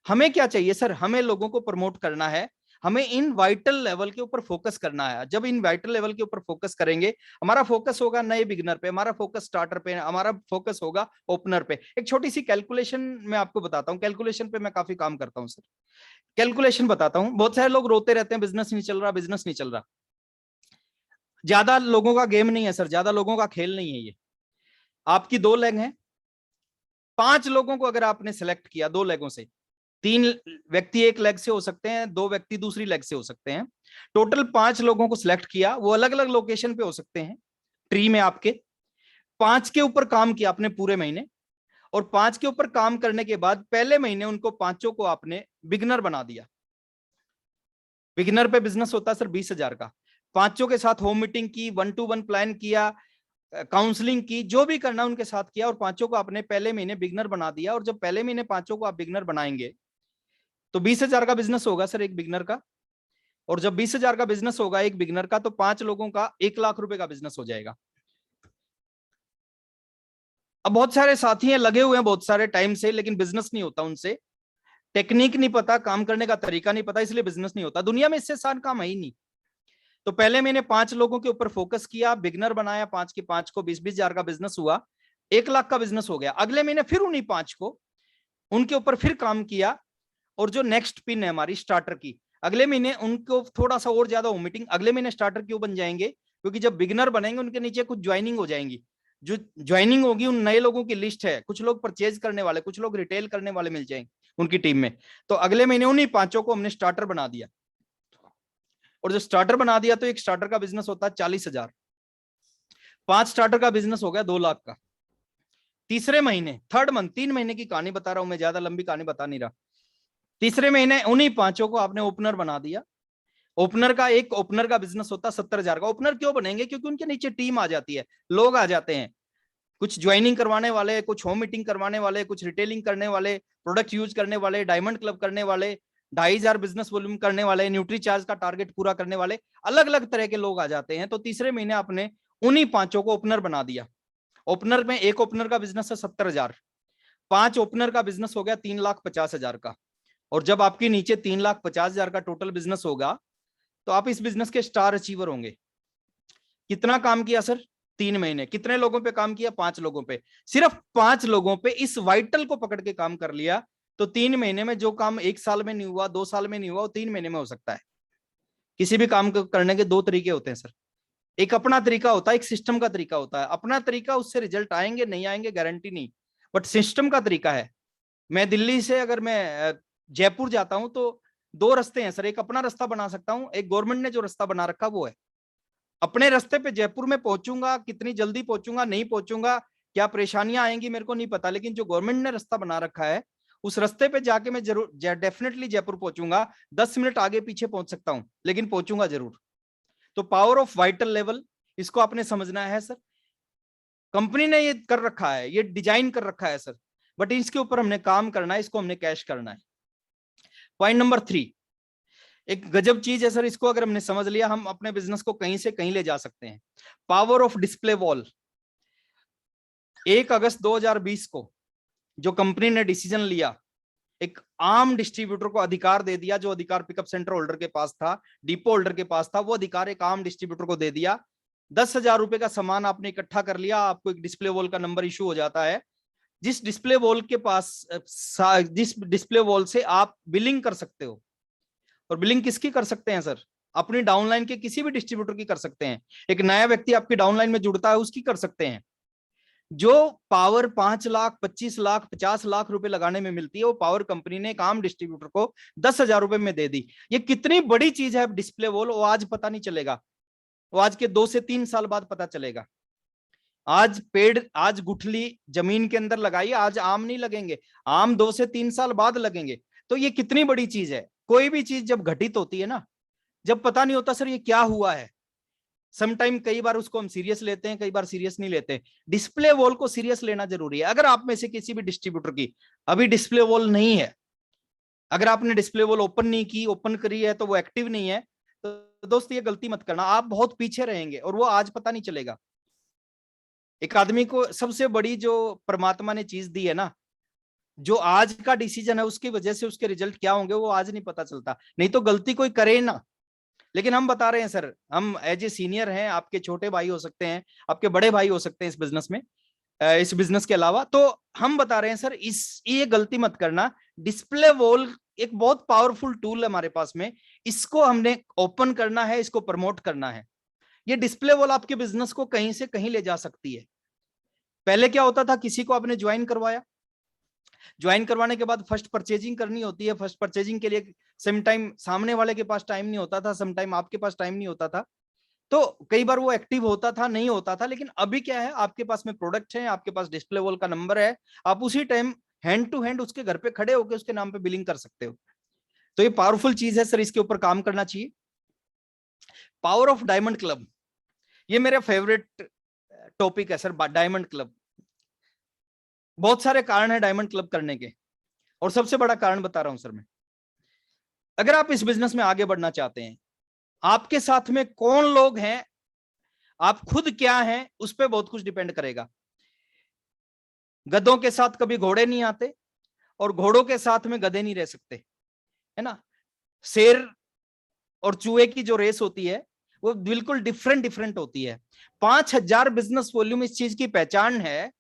हमें क्या चाहिए सर? हमें लोगों को प्रमोट करना है, हमें इन वाइटल लेवल के ऊपर फोकस करना है। जब इन वाइटल लेवल के ऊपर फोकस करेंगे, हमारा फोकस होगा नए बिगनर पे, हमारा फोकस स्टार्टर पे, हमारा फोकस होगा ओपनर पे। एक छोटी सी कैलकुलेशन मैं आपको बताता हूँ, कैलकुलेशन पे मैं काफी काम करता हूँ सर। कैलकुलेशन बताता हूँ। बहुत सारे लोग रोते रहते हैं बिजनेस नहीं चल रहा, बिजनेस नहीं चल रहा। ज्यादा लोगों का गेम नहीं है सर, ज्यादा लोगों का खेल नहीं है ये। आपकी 2 लेग हैं, 5 लोगों को अगर आपने सेलेक्ट किया 2 लेगों से, 3 व्यक्ति एक लेग से हो सकते हैं, 2 व्यक्ति दूसरी लेग से हो सकते हैं, टोटल 5 लोगों को सिलेक्ट किया, वो अलग अलग लोकेशन पे हो सकते हैं ट्री में आपके। 5 के ऊपर काम किया आपने पूरे महीने, और 5 के ऊपर काम करने के बाद पहले महीने उनको 5 को आपने बिगिनर बना दिया। बिगिनर पे बिजनेस होता है सर 20,000 का। 5 के साथ होम मीटिंग की, 1-to-1 प्लान किया, काउंसलिंग की, जो भी करना उनके साथ किया, और 5 को आपने पहले महीने बिगनर बना दिया। और जब पहले महीने 5 को आप बिगनर बनाएंगे तो 20,000 का बिजनेस होगा सर एक बिगनर का। और जब 20,000 का बिजनेस होगा एक बिगनर का, तो 5 लोगों का 1 लाख रुपए का बिजनेस हो जाएगा। अब बहुत सारे साथी हैं, लगे हुए हैं बहुत सारे टाइम से, लेकिन बिजनेस नहीं होता उनसे। टेक्निक नहीं पता, काम करने का तरीका नहीं पता, इसलिए बिजनेस नहीं होता। दुनिया में इससे आसान काम है ही नहीं। तो पहले मैंने 5 लोगों के ऊपर फोकस किया, बिगनर बनाया, 5 के 5 को 20,000 का बिजनेस हुआ, 1 लाख का बिजनेस हो गया। अगले महीने फिर उन्हीं 5 को, उनके ऊपर फिर काम किया। और जो नेक्स्ट पिन है हमारी स्टार्टर की, अगले महीने उनको थोड़ा सा और ज्यादा मीटिंग। अगले महीने स्टार्टर क्यों बन जाएंगे? क्योंकि जब बिगनर बनेंगे उनके नीचे कुछ ज्वाइनिंग हो जाएंगी। जो ज्वाइनिंग होगी उन नए लोगों की लिस्ट है, कुछ लोग परचेज करने वाले, कुछ लोग रिटेल करने वाले मिल जाएंगे उनकी टीम में। तो अगले महीने उन्हीं 5 को हमने स्टार्टर बना दिया। और जो स्टार्टर बना दिया तो एक स्टार्टर का बिजनेस होता है 40,000, 5 स्टार्टर का बिजनेस हो गया 2 लाख का। तीसरे महीने, 3rd मंथ, 3 महीने की कहानी बता रहा हूं मैं, ज्यादा लंबी कहानी बता नहीं रहा। तीसरे महीने उन्हीं 5 को आपने ओपनर बना दिया। ओपनर का, एक ओपनर का बिजनेस होता है 70,000 का। ओपनर क्यों बनेंगे? क्योंकि उनके नीचे टीम आ जाती है, लोग आ जाते हैं, कुछ ज्वाइनिंग करवाने वाले, कुछ होम मीटिंग करवाने वाले, कुछ रिटेलिंग करने वाले, प्रोडक्ट यूज करने वाले, डायमंड क्लब करने वाले, 2,500 बिजनेस वॉल्यूम करने वाले, न्यूट्री चार्ज का टारगेट पूरा करने वाले, अलग अलग तरह के लोग आ जाते हैं। तो तीसरे महीने आपने उन्हीं 5 को ओपनर बना दिया। ओपनर में एक ओपनर का बिजनेस है 70,000, 5 ओपनर का बिजनेस हो गया 3,50,000 का। और जब आपके नीचे 3,50,000 का टोटल बिजनेस होगा, तो आप इस बिजनेस के स्टार अचीवर होंगे। कितना काम किया सर? 3 महीने। कितने लोगों पे काम किया? 5 लोगों पे। सिर्फ 5 लोगों पे इस वाइटल को पकड़ के काम कर लिया, तो 3 महीने में जो काम 1 साल में नहीं हुआ, 2 साल में नहीं हुआ, वो 3 महीने में हो सकता है। किसी भी काम को करने के 2 तरीके होते हैं सर। एक अपना तरीका होता है, एक सिस्टम का तरीका होता है। अपना तरीका, उससे रिजल्ट आएंगे नहीं आएंगे गारंटी नहीं, बट सिस्टम का तरीका है। मैं दिल्ली से अगर मैं जयपुर जाता हूं तो 2 रास्ते हैं सर। एक अपना रास्ता बना सकता हूं, एक गवर्नमेंट ने जो रास्ता बना रखा वो है। अपने रास्ते पे जयपुर में पहुंचूंगा, कितनी जल्दी पहुंचूंगा, नहीं पहुंचूंगा, क्या परेशानियां आएंगी मेरे को नहीं पता, लेकिन जो गवर्नमेंट ने रास्ता बना रखा है उस रास्ते पे जाके मैं जरूर डेफिनेटली जयपुर पहुंचूंगा। 10 मिनट आगे पीछे पहुंच सकता हूं, लेकिन पहुंचूंगा जरूर। तो पावर ऑफ वाइटल लेवल, इसको आपने समझना है सर। कंपनी ने ये कर रखा है, ये डिजाइन कर रखा है सर, बट इसके ऊपर हमने काम करना है, इसको हमने कैश करना है। पॉइंट नंबर 3, एक गजब चीज है सर, इसको अगर हमने समझ लिया, हम अपने बिजनेस को कहीं से कहीं ले जा सकते हैं। Power of display wall. 1 अगस्त 2020 को जो कंपनी ने डिसीजन लिया, एक आम डिस्ट्रीब्यूटर को अधिकार दे दिया, जो अधिकार पिकअप सेंटर होल्डर के पास था, डिपो होल्डर के पास था, वो अधिकार एक आम डिस्ट्रीब्यूटर को दे दिया। 10,000 रुपए का सामान आपने इकट्ठा कर लिया, आपको एक डिस्प्ले वॉल का नंबर इशू हो जाता है। जिस डिस्प्ले वॉल के पास, जिस डिस्प्ले वॉल से आप बिलिंग कर सकते हो, और बिलिंग किसकी कर सकते हैं सर? अपनी डाउनलाइन के किसी भी डिस्ट्रीब्यूटर की कर सकते हैं। एक नया व्यक्ति आपकी डाउनलाइन में जुड़ता है उसकी कर सकते हैं। जो पावर 5 लाख 25 लाख 50 लाख रुपए लगाने में मिलती है वो पावर कंपनी ने एक आम डिस्ट्रीब्यूटर को 10,000 रुपए में दे दी। ये कितनी बड़ी चीज है डिस्प्ले वॉल, वो आज पता नहीं चलेगा, वो आज के 2 से 3 साल बाद पता चलेगा। आज पेड़, आज गुठली जमीन के अंदर लगाई, आज आम नहीं लगेंगे, आम 2 से 3 साल बाद लगेंगे। तो ये कितनी बड़ी चीज है। कोई भी चीज जब घटित होती है ना, जब पता नहीं होता सर ये क्या हुआ है, समटाइम कई बार उसको हम सीरियस लेते हैं, कई बार सीरियस नहीं लेते। डिस्प्ले वॉल को सीरियस लेना जरूरी है। अगर आप में से किसी भी डिस्ट्रीब्यूटर की अभी डिस्प्ले वॉल नहीं है, अगर आपने डिस्प्ले वॉल ओपन नहीं की, ओपन करी है तो वो एक्टिव नहीं है, तो दोस्त ये गलती मत करना, आप बहुत पीछे रहेंगे और वो आज पता नहीं चलेगा। एक आदमी को सबसे बड़ी जो परमात्मा ने चीज दी है ना, जो आज का डिसीजन है उसकी वजह से उसके रिजल्ट क्या होंगे वो आज नहीं पता चलता। नहीं तो गलती कोई करे ना, लेकिन हम बता रहे हैं सर, हम एज ए सीनियर हैं, आपके छोटे भाई हो सकते हैं, आपके बड़े भाई हो सकते हैं इस बिजनेस में, इस बिजनेस के अलावा, तो हम बता रहे हैं सर ये गलती मत करना। डिस्प्ले वॉल एक बहुत पावरफुल टूल है हमारे पास में, इसको हमने ओपन करना है, इसको प्रमोट करना है। ये डिस्प्ले वॉल आपके बिजनेस को कहीं से कहीं ले जा सकती है। पहले क्या होता था, किसी को आपने ज्वाइन करवाया, ज्वाइन करवाने के बाद फर्स्ट परचेजिंग करनी होती है, फर्स्ट परचेजिंग के लिए सम टाइम सामने वाले के पास टाइम नहीं होता था, सम टाइम आपके पास टाइम नहीं होता था, तो कई बार वो एक्टिव होता था, नहीं होता था। लेकिन अभी क्या है, आपके पास में प्रोडक्ट है, आपके पास डिस्प्ले वॉल का नंबर है, आप उसी टाइम हैंड टू हैंड उसके घर पे खड़े होकर उसके नाम पे बिलिंग कर सकते हो। तो ये पावरफुल चीज है सर, इसके ऊपर काम करना चाहिए। पावर ऑफ डायमंड क्लब, ये मेरा फेवरेट टॉपिक है सर, डायमंड क्लब। बहुत सारे कारण है डायमंड क्लब करने के, और सबसे बड़ा कारण बता रहा हूं सर मैं। अगर आप इस बिजनेस में आगे बढ़ना चाहते हैं, आपके साथ में कौन लोग हैं, आप खुद क्या हैं, उस पर बहुत कुछ डिपेंड करेगा। गधों के साथ कभी घोड़े नहीं आते, और घोड़ों के साथ में गधे नहीं रह सकते, है ना। शेर और चूहे की जो रेस होती है वो बिल्कुल डिफरेंट होती है। 5,000 बिजनेस वॉल्यूम इस चीज की पहचान है।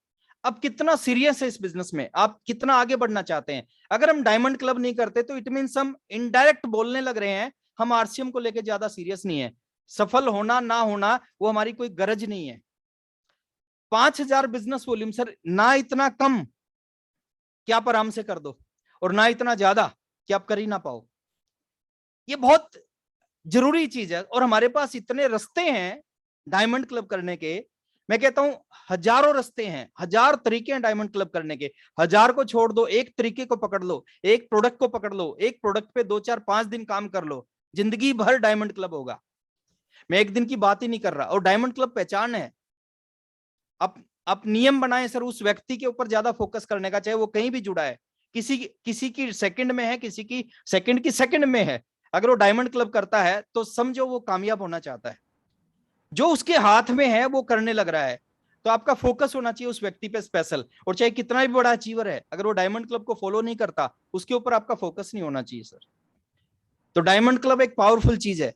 अब कितना सीरियस है इस बिजनेस में, आप कितना आगे बढ़ना चाहते हैं। अगर हम डायमंड क्लब नहीं करते तो इट मींस हम इनडायरेक्ट बोलने लग रहे हैं, हम आरसीएम को लेकर ज्यादा सीरियस नहीं है। सफल होना ना होना वो हमारी कोई गरज नहीं है। 5,000 बिजनेस वॉल्यूम सर, ना इतना कम कि आप आराम से कर दो, और ना इतना ज्यादा कि आप कर ही ना पाओ। ये बहुत जरूरी चीज है, और हमारे पास इतने रास्ते हैं डायमंड क्लब करने के। मैं कहता हूं हजारों रास्ते हैं, 1000 तरीके हैं डायमंड क्लब करने के। 1000 को छोड़ दो, एक तरीके को पकड़ लो, एक प्रोडक्ट को पकड़ लो, एक प्रोडक्ट पे 2 4 5 दिन काम कर लो, जिंदगी भर डायमंड क्लब होगा। मैं एक दिन की बात ही नहीं कर रहा। और डायमंड क्लब पहचान है, आप नियम बनाए सर उस व्यक्ति के ऊपर ज्यादा फोकस करने का, चाहे वो कहीं भी जुड़ा है, किसी की सेकंड में है, किसी की सेकंड में है। अगर वो डायमंड क्लब करता है तो समझो वो कामयाब होना चाहता है, जो उसके हाथ में है वो करने लग रहा है। तो आपका फोकस होना चाहिए उस व्यक्ति पे स्पेशल, और चाहे कितना भी बड़ा अचीवर है, अगर वो डायमंड क्लब को फॉलो नहीं करता, उसके ऊपर आपका फोकस नहीं होना चाहिए सर। तो डायमंड क्लब एक पावरफुल चीज है।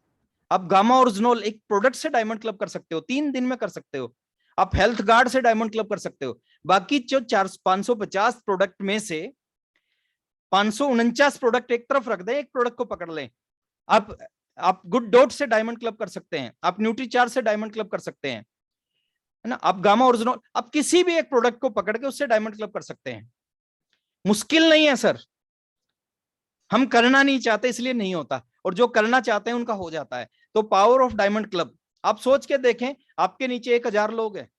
आप गामा ओरिजिनल एक प्रोडक्ट से डायमंड क्लब कर सकते हो, 3 दिन में कर सकते हो। आप हेल्थ गार्ड से डायमंड क्लब कर सकते हो। बाकी जो 550 प्रोडक्ट में से 549 प्रोडक्ट एक तरफ रख दें, एक प्रोडक्ट को पकड़ लें। आप गुड डॉट से डायमंड क्लब कर सकते हैं, आप न्यूट्रीचार्ज से डायमंड क्लब कर सकते हैं, है ना। आप गामा ओरिजिनल, आप किसी भी एक प्रोडक्ट को पकड़ के उससे डायमंड क्लब कर सकते हैं। मुश्किल नहीं है सर, हम करना नहीं चाहते इसलिए नहीं होता, और जो करना चाहते हैं उनका हो जाता है। तो पावर ऑफ डायमंड क्लब, आप सोच के देखें, आपके नीचे 1000 लोग हैं,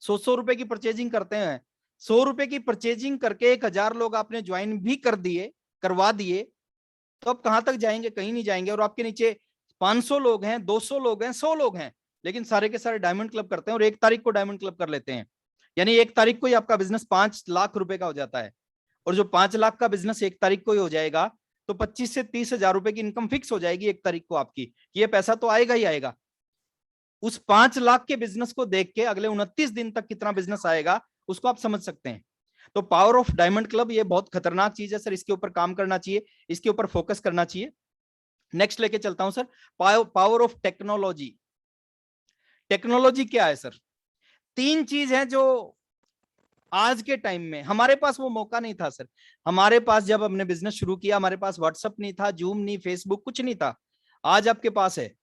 100 रुपए की परचेजिंग करते हैं। 100 रुपए की परचेजिंग करके 1000 लोग आपने ज्वाइन भी करवा दिए, तो अब कहां तक जाएंगे, कहीं नहीं जाएंगे। और आपके नीचे 500 लोग हैं, 200 लोग हैं, 100 लोग हैं, लेकिन सारे के सारे डायमंड क्लब करते हैं और 1 तारीख को डायमंड क्लब कर लेते हैं। यानी 1 तारीख को ही आपका बिजनेस 5 लाख रुपए का हो जाता है। और जो 5 लाख का बिजनेस 1 तारीख को ही हो जाएगा, तो 25 से 30 हजार रुपए की इनकम फिक्स हो जाएगी 1 तारीख को आपकी, कि ये पैसा तो आएगा ही आएगा। उस 5 लाख के बिजनेस को देख के अगले 29 दिन तक कितना बिजनेस आएगा उसको आप समझ सकते हैं। तो पावर ऑफ डायमंड क्लब ये बहुत खतरनाक चीज है सर, इसके ऊपर काम करना चाहिए, इसके ऊपर फोकस करना चाहिए। नेक्स्ट लेके चलता हूं sir, power of technology. Technology क्या है सर? 3 चीज है जो आज के टाइम में, हमारे पास वो मौका नहीं था सर। हमारे पास जब हमने बिजनेस शुरू किया, हमारे पास व्हाट्सएप नहीं था, जूम नहीं, फेसबुक कुछ नहीं था। आज आपके पास है।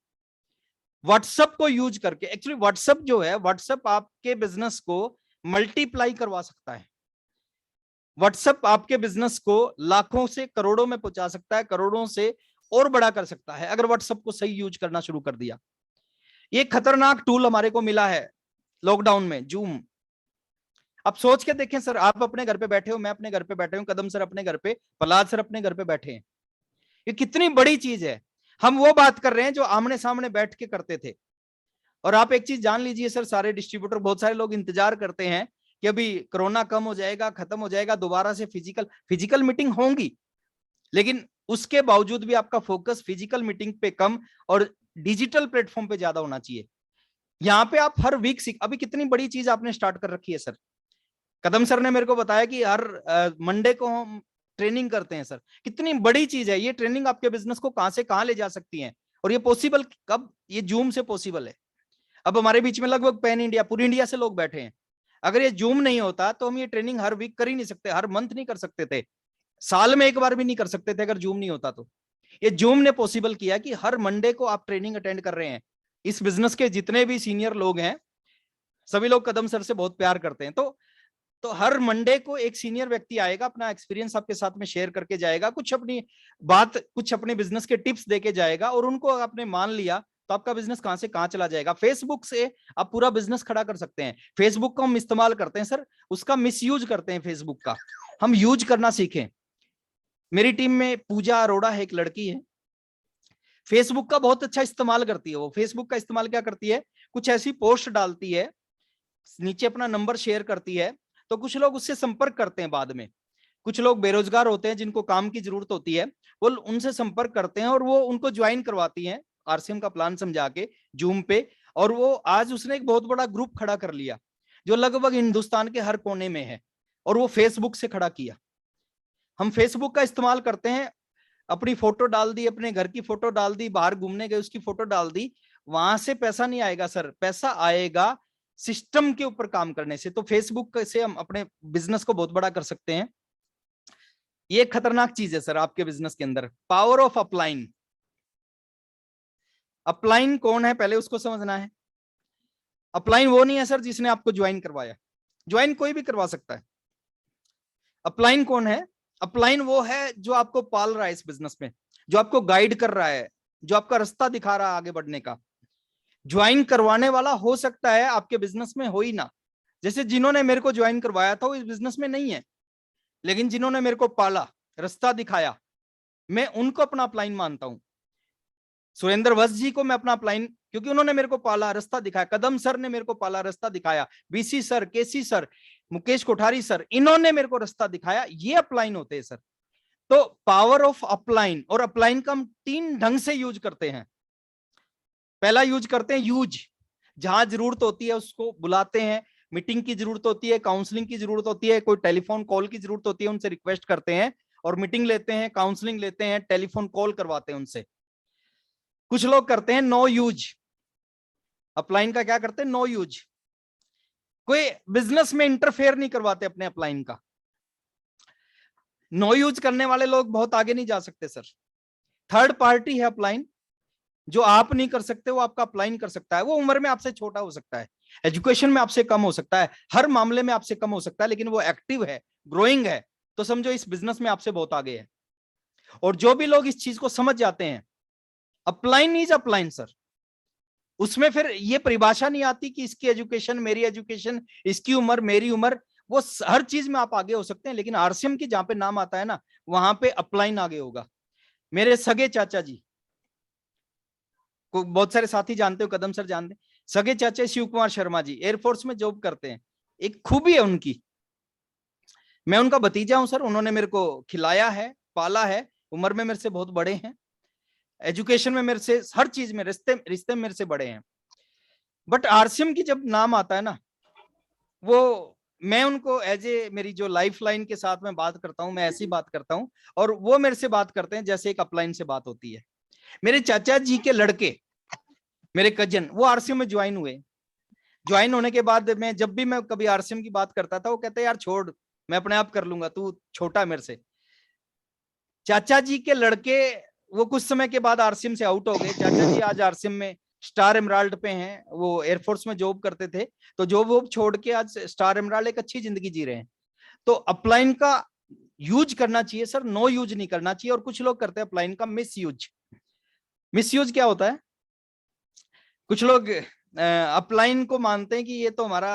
व्हाट्सएप को यूज करके, एक्चुअली व्हाट्सएप जो है, व्हाट्सएप आपके बिजनेस को मल्टीप्लाई करवा सकता है। व्हाट्सएप आपके बिजनेस को लाखों से करोड़ों में पहुंचा सकता है, करोड़ों से और बड़ा कर सकता है अगर व्हाट्सएप को सही यूज करना शुरू कर दिया। ये खतरनाक टूल हमारे को मिला है लॉकडाउन में, जूम। आप सोच के देखें सर, आप अपने घर पे बैठे हो, मैं अपने घर पे बैठे हूं, कदम सर अपने घर पे, प्रहलाद सर अपने घर पे बैठे हैं। ये कितनी बड़ी चीज है। हम वो बात कर रहे हैं जो आमने सामने बैठ के करते थे। और आप एक चीज जान लीजिए सर, सारे डिस्ट्रीब्यूटर, बहुत सारे लोग इंतजार करते हैं कि अभी कोरोना कम हो जाएगा, खत्म हो जाएगा, दोबारा से फिजिकल मीटिंग होंगी। लेकिन उसके बावजूद भी आपका फोकस फिजिकल मीटिंग पे कम और डिजिटल प्लेटफॉर्म पे ज्यादा होना चाहिए। यहाँ पे आप हर वीक अभी कितनी बड़ी चीज आपने स्टार्ट कर रखी है सर। कदम सर ने मेरे को बताया कि हर मंडे को हम ट्रेनिंग करते हैं सर। कितनी बड़ी चीज है ये ट्रेनिंग, आपके बिजनेस को कहां से कहां ले जा सकती है। और ये पॉसिबल कब, ये जूम से पॉसिबल है। अब हमारे बीच में लगभग पैन इंडिया, पूरी इंडिया से लोग बैठे हैं। अगर ये जूम नहीं होता तो हम ये ट्रेनिंग हर वीक कर ही नहीं सकते, हर मंथ नहीं कर सकते थे, साल में एक बार भी नहीं कर सकते थे अगर जूम नहीं होता तो। ये जूम ने पॉसिबल किया कि हर मंडे को आप ट्रेनिंग अटेंड कर रहे हैं। इस बिजनेस के जितने भी सीनियर लोग हैं, सभी लोग कदम सर से बहुत प्यार करते हैं। तो हर मंडे को एक सीनियर व्यक्ति आएगा, अपना एक्सपीरियंस आपके साथ में शेयर करके जाएगा, कुछ अपनी बात, कुछ अपने बिजनेस के टिप्स देके जाएगा। और उनको आपने मान लिया तो आपका बिजनेस कहां से कहां चला जाएगा। फेसबुक से आप पूरा बिजनेस खड़ा कर सकते हैं। फेसबुक को हम इस्तेमाल करते हैं सर, उसका मिसयूज करते हैं फेसबुक का। हम यूज करना सीखें। मेरी टीम में पूजा अरोड़ा है, एक लड़की है, फेसबुक का बहुत अच्छा इस्तेमाल करती है। वो फेसबुक का इस्तेमाल क्या करती है, कुछ ऐसी पोस्ट डालती है, नीचे अपना नंबर शेयर करती है, तो कुछ लोग उससे संपर्क करते हैं बाद में। कुछ लोग बेरोजगार होते हैं जिनको काम की जरूरत होती है, वो उनसे संपर्क करते हैं और वो उनको ज्वाइन करवाती हैं आरसीएम का प्लान समझा के जूम पे। और वो आज उसने एक बहुत बड़ा ग्रुप खड़ा कर लिया जो लगभग हिंदुस्तान के हर कोने में है, और वो फेसबुक से खड़ा किया। हम फेसबुक का इस्तेमाल करते हैं, अपनी फोटो डाल दी, अपने घर की फोटो डाल दी, बाहर घूमने गए उसकी फोटो डाल दी, वहां से पैसा नहीं आएगा सर। पैसा आएगा सिस्टम के ऊपर काम करने से। तो फेसबुक से हम अपने बिजनेस को बहुत बड़ा कर सकते हैं। ये खतरनाक चीज है सर आपके बिजनेस के अंदर, पावर ऑफ अपलाइन। अपलाइन कौन है पहले उसको समझना है। अपलाइन वो नहीं है सर जिसने आपको ज्वाइन करवाया, ज्वाइन कोई भी करवा सकता है। अपलाइन कौन है, अपलाइन वो है जो आपको पाल रहा है इस बिजनेस में, जो आपको गाइड कर रहा है, जो आपका रास्ता दिखा रहा है आगे बढ़ने का। ज्वाइन करवाने वाला हो सकता है आपके बिजनेस में हो ही ना। जैसे जिन्होंने मेरे को ज्वाइन करवाया था वो इस बिजनेस में नहीं है, लेकिन जिन्होंने मेरे को पाला, रास्ता दिखाया, मैं उनको अपना अपलाइन मानता हूं। सुरेंद्र वत्स जी को मैं अपना अपलाइन, क्योंकि उन्होंने मेरे को पाला, रास्ता दिखाया। कदम सर ने मेरे को पाला, रास्ता दिखाया। बीसी सर, केसी सर, मुकेश कोठारी सर, इन्होंने मेरे को रास्ता दिखाया। ये अपलाइन होते हैं सर। तो पावर ऑफ अपलाइन, और अपलाइन का हम 3 ढंग से यूज करते हैं। पहला यूज करते हैं यूज, जहां जरूरत होती है उसको बुलाते हैं, मीटिंग की जरूरत होती है, काउंसलिंग की जरूरत होती है, कोई टेलीफोन कॉल की जरूरत होती है, उनसे रिक्वेस्ट करते हैं और मीटिंग लेते हैं, काउंसलिंग लेते हैं, टेलीफोन कॉल करवाते हैं उनसे। कुछ लोग करते हैं नो यूज। अपलाइन का क्या करते हैं, नो यूज। कोई बिजनेस में इंटरफेयर नहीं करवाते अपने अपलाइन का। नो यूज करने वाले लोग बहुत आगे नहीं जा सकते सर। थर्ड पार्टी है अपलाइन, जो आप नहीं कर सकते वो आपका अपलाइन कर सकता है। वो उम्र में आपसे छोटा हो सकता है, एजुकेशन में आपसे कम हो सकता है, हर मामले में आपसे कम हो सकता है, लेकिन वो एक्टिव है, ग्रोइंग है, तो समझो इस बिजनेस में आपसे बहुत आगे है। और जो भी लोग इस चीज को समझ जाते हैं, अपलाइन इज अपलाइन सर, उसमें फिर ये परिभाषा नहीं आती कि इसकी एजुकेशन मेरी एजुकेशन, इसकी उम्र मेरी उम्र, वो हर चीज में आप आगे हो सकते हैं। लेकिन आरसीएम की जहां पे नाम आता है ना, वहां पे अपलाइन आगे होगा। मेरे सगे चाचा जी को बहुत सारे साथी जानते हो, कदम सर जानते, सगे चाचा शिव कुमार शर्मा जी एयरफोर्स में जॉब करते हैं। एक खूबी है उनकी, मैं उनका भतीजा हूं सर, उन्होंने मेरे को खिलाया है, पाला है, उम्र में मेरे से बहुत बड़े हैं, एजुकेशन में मेरे से, हर चीज में, रिश्ते में मेरे से बड़े हैं। बट आरसीएम की जब नाम आता है ना, वो मैं उनको एज ए मेरी जो लाइफ लाइन के साथ में बात करता हूं, मैं ऐसी बात करता हूं, और वो मेरे से बात करते हैं जैसे एक अपलाइन से बात होती है। मेरे चाचा जी के लड़के, मेरे कजन, वो आरसीएम में ज्वाइन हुए। ज्वाइन होने के बाद मैं जब भी मैं कभी आरसीएम की बात करता था, वो कहते यार छोड़, मैं अपने आप कर लूंगा, तू छोटा मेरे से। चाचा जी के लड़के वो कुछ समय के बाद आरसीएम से आउट हो गए। चाचा जी आज आरसीएम में स्टार एमराल्ड पे हैं, वो एयरफोर्स में जॉब करते थे, तो जॉब वॉब छोड़ के आज स्टार एमराल्ड एक अच्छी जिंदगी जी रहे हैं। तो अपलाइन का यूज करना चाहिए सर, नो यूज नहीं करना चाहिए। और कुछ लोग करते हैं अपलाइन का मिस यूज। मिस यूज क्या होता है? कुछ लोग अपलाइन को मानते हैं कि ये तो हमारा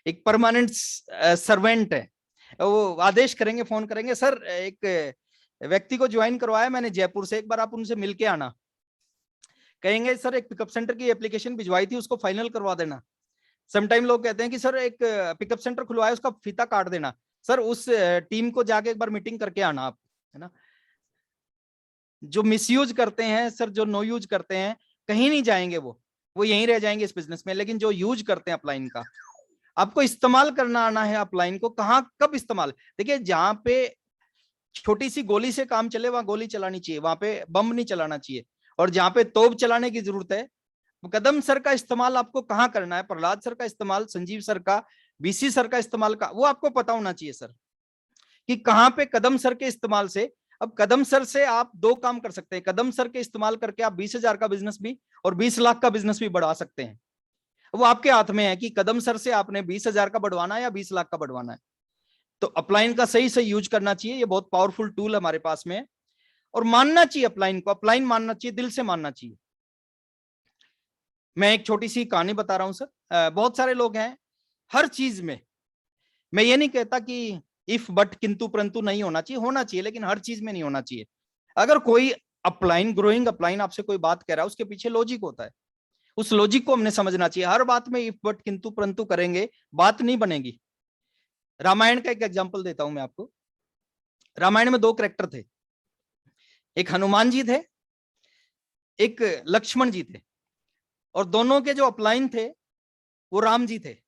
एक परमानेंट सर्वेंट है, वो आदेश करेंगे, फोन करेंगे, सर एक व्यक्ति को ज्वाइन करवाया मैंने जयपुर से, एक बार आप उनसे मिलके आना। कहेंगे सर एक पिकअप सेंटर की एप्लीकेशन भिजवाई थी, उसको फाइनल करवा देना। समटाइम लोग कहते हैं कि सर एक पिकअप सेंटर खुलवाया, उसका फीता काट देना, सर उस टीम को जाके एक बार मीटिंग करके आना आप, है ना। जो मिसयूज करते हैं सर, जो नो यूज करते हैं, कहीं नहीं जाएंगे, वो यहीं रह जाएंगे इस बिजनेस में। लेकिन जो यूज करते हैं अपलाइन का, आपको इस्तेमाल करना आना है अपलाइन को। कहाँ कब इस्तेमाल? देखिए जहां पे छोटी सी गोली से काम चले वहां गोली चलानी चाहिए, वहां पे बम नहीं चलाना चाहिए। और जहां पे तोप चलाने की जरूरत है, कदम सर का इस्तेमाल आपको कहाँ करना है, प्रहलाद सर का इस्तेमाल, संजीव सर का, बीसी सर का इस्तेमाल का, वो आपको पता होना चाहिए सर, कि कहाँ पे कदम सर के इस्तेमाल से। अब कदम सर से आप दो काम कर सकते हैं। कदम सर के इस्तेमाल करके आप 20,000 का बिजनेस भी और 20 लाख का बिजनेस भी बढ़ा सकते हैं। वो आपके हाथ में है कि कदम सर से आपने 20,000 का बढ़वाना है या 20 लाख का बढ़वाना है। तो अपलाइन का सही सही यूज करना चाहिए। ये बहुत पावरफुल टूल हमारे पास में है, और मानना चाहिए अपलाइन को। अपलाइन मानना चाहिए, दिल से मानना चाहिए। मैं एक छोटी सी कहानी बता रहा हूं सर। बहुत सारे लोग हैं हर चीज में, मैं ये नहीं कहता कि इफ बट किंतु परंतु नहीं होना चाहिए, होना चाहिए, लेकिन हर चीज में नहीं होना चाहिए। अगर कोई अपलाइन, ग्रोइंग अपलाइन आपसे कोई बात कह रहा है, उसके पीछे लॉजिक होता है, उस लॉजिक को हमने समझना चाहिए। हर बात में इफ बट किंतु परंतु करेंगे, बात नहीं बनेगी। रामायण का एक एग्जांपल देता हूं मैं आपको। रामायण में दो कैरेक्टर थे, एक हनुमान जी थे, एक लक्ष्मण जी थे, और दोनों के जो अपलाइन थे वो राम जी थे।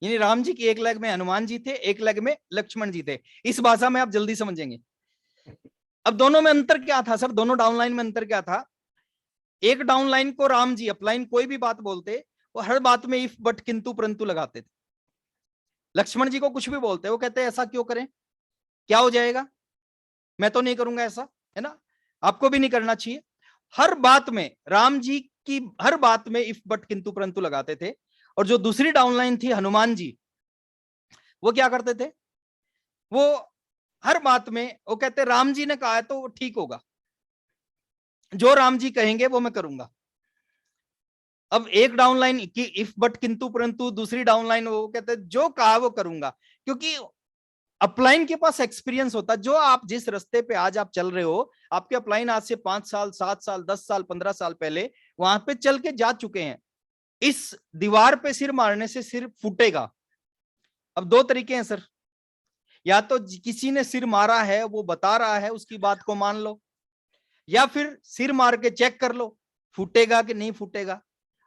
यानी राम जी की एक लेग में हनुमान जी थे, एक लेग में लक्ष्मण जी थे। इस भाषा में आप जल्दी समझेंगे। अब दोनों में अंतर क्या था सर? दोनों डाउनलाइन में अंतर क्या था? एक डाउनलाइन को राम जी अपलाइन कोई भी बात बोलते, वो हर बात में इफ बट किंतु परंतु लगाते थे। लक्ष्मण जी को कुछ भी बोलते, वो कहते ऐसा क्यों करें, क्या हो जाएगा, मैं तो नहीं करूंगा ऐसा, है ना, आपको भी नहीं करना चाहिए। हर बात में राम जी की हर बात में इफ बट किंतु परंतु लगाते थे। और जो दूसरी डाउनलाइन थी हनुमान जी, वो क्या करते थे? वो हर बात में वो कहते राम जी ने कहा है तो वो ठीक होगा, जो राम जी कहेंगे वो मैं करूंगा। अब एक डाउनलाइन की इफ बट किंतु परंतु, दूसरी डाउनलाइन वो कहते जो कहा वो करूंगा। क्योंकि अपलाइन के पास एक्सपीरियंस होता है। जो आप जिस रास्ते पे आज आप चल रहे हो, आपके अपलाइन आज से 5 साल 7 साल 10 साल 15 साल पहले वहां पे चल के जा चुके हैं। इस दीवार पे सिर मारने से सिर फूटेगा। अब दो तरीके हैं सर, या तो किसी ने सिर मारा है वो बता रहा है, उसकी बात को मान लो, या फिर सिर मार के चेक कर लो फूटेगा कि नहीं फूटेगा।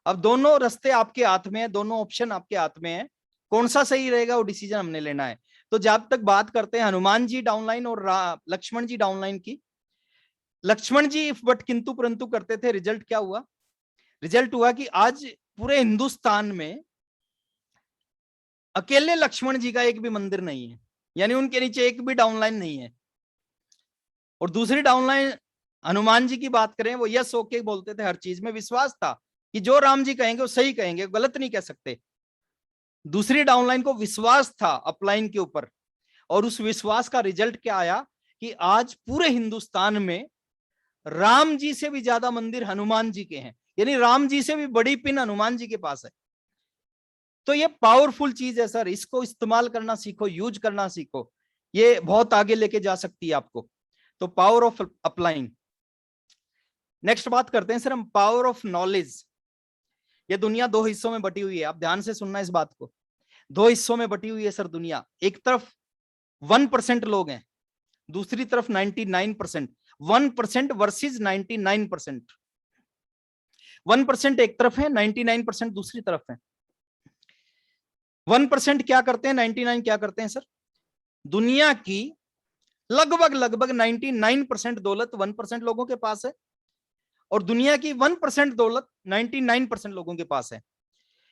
अब दोनों रास्ते आपके हाथ में है, दोनों ऑप्शन आपके हाथ में है, कौन सा सही रहेगा वो डिसीजन हमने लेना है। तो जब तक बात करते हैं हनुमान जी डाउनलाइन और लक्ष्मण जी डाउनलाइन की, लक्ष्मण जी इफ बट किंतु परंतु करते थे, रिजल्ट क्या हुआ? रिजल्ट हुआ कि आज पूरे हिंदुस्तान में अकेले लक्ष्मण जी का एक भी मंदिर नहीं है, यानी उनके नीचे एक भी डाउनलाइन नहीं है। और दूसरी डाउनलाइन हनुमान जी की बात करें, वो यस ओके बोलते थे, हर चीज में विश्वास था कि जो राम जी कहेंगे वो सही कहेंगे, गलत नहीं कह सकते। दूसरी डाउनलाइन को विश्वास था अपलाइन के ऊपर, और उस विश्वास का रिजल्ट क्या आया कि आज पूरे हिंदुस्तान में राम जी से भी ज्यादा मंदिर हनुमान जी के हैं, यानी राम जी से भी बड़ी पिन हनुमान जी के पास है। तो ये पावरफुल चीज है सर, इसको इस्तेमाल करना सीखो, यूज करना सीखो, ये बहुत आगे लेके जा सकती है आपको। तो पावर ऑफ अपलाइन। नेक्स्ट बात करते हैं सर हम पावर ऑफ नॉलेज। ये दुनिया दो हिस्सों में बटी हुई है, आप ध्यान से सुनना इस बात को। दो हिस्सों में बटी हुई है सर दुनिया। एक तरफ 1% लोग हैं, दूसरी तरफ 99%। 1% वर्सेस 99%। 1% एक तरफ है, 99% दूसरी तरफ है। 1% क्या करते हैं, 99 क्या करते हैं सर? दुनिया की लगभग 99% दौलत 1% लोगों के पास है, और दुनिया की 1% दौलत 99% लोगों के पास है।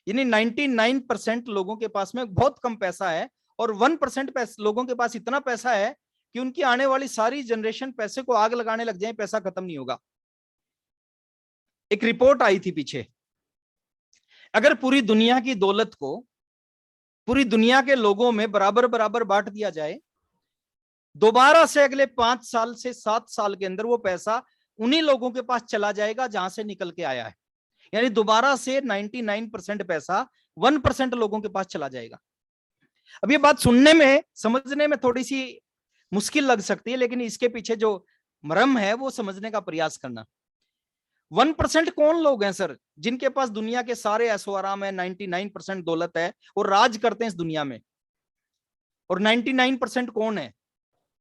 यानी 99% लोगों के पास में बहुत कम पैसा है, और 1% लोगों के पास इतना पैसा है कि उनकी आने वाली सारी जनरेशन पैसे को आग लगाने लग जाए, पैसा खत्म नहीं होगा। एक रिपोर्ट आई थी पीछे, अगर पूरी दुनिया की दौलत को पूरी दुनिया के लोगों में बराबर बराबर बांट दिया जाए, दोबारा से अगले 5 साल से 7 साल के अंदर वो पैसा उन्हीं लोगों के पास चला जाएगा जहां से निकल के आया है। यानी दोबारा से 99% पैसा 1% लोगों के पास चला जाएगा। अब ये बात सुनने में समझने में थोड़ी सी मुश्किल लग सकती है, लेकिन इसके पीछे जो मर्म है वो समझने का प्रयास करना। 1% कौन लोग हैं सर जिनके पास दुनिया के सारे ऐशो आराम है, 99% दौलत है और राज करते हैं इस दुनिया में? और 99% कौन है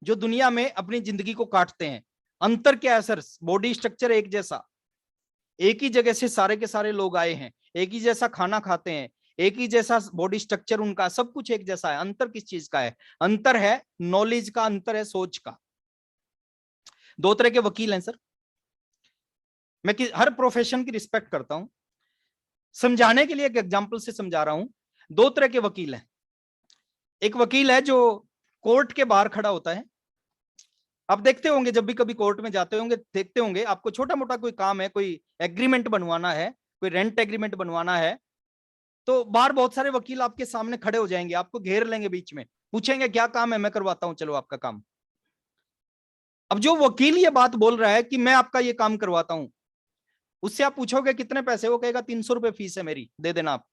जो दुनिया में अपनी जिंदगी को काटते हैं? अंतर क्या है सर? बॉडी स्ट्रक्चर एक जैसा, एक ही जगह से सारे के सारे लोग आए हैं, एक ही जैसा खाना खाते हैं, एक ही जैसा बॉडी स्ट्रक्चर उनका, सब कुछ एक जैसा है। अंतर किस चीज का है? अंतर है नॉलेज का, अंतर है सोच का। 2 तरह के वकील हैं सर। मैं हर प्रोफेशन की रिस्पेक्ट करता हूं, समझाने के लिए एक एग्जांपल से समझा रहा हूं। 2 तरह के वकील हैं। एक वकील है जो कोर्ट के बाहर खड़ा होता है। आप देखते होंगे जब भी कभी कोर्ट में जाते होंगे, देखते होंगे आपको छोटा मोटा कोई काम है, कोई एग्रीमेंट बनवाना है, कोई रेंट एग्रीमेंट बनवाना है, तो बाहर बहुत सारे वकील आपके सामने खड़े हो जाएंगे, आपको घेर लेंगे बीच में, पूछेंगे क्या काम है, मैं करवाता हूं, चलो आपका काम। अब जो वकील ये बात बोल रहा है कि मैं आपका ये काम करवाता हूं, उससे आप पूछोगे कितने पैसे, वो कहेगा 300 रुपए फीस है मेरी, दे देना आप।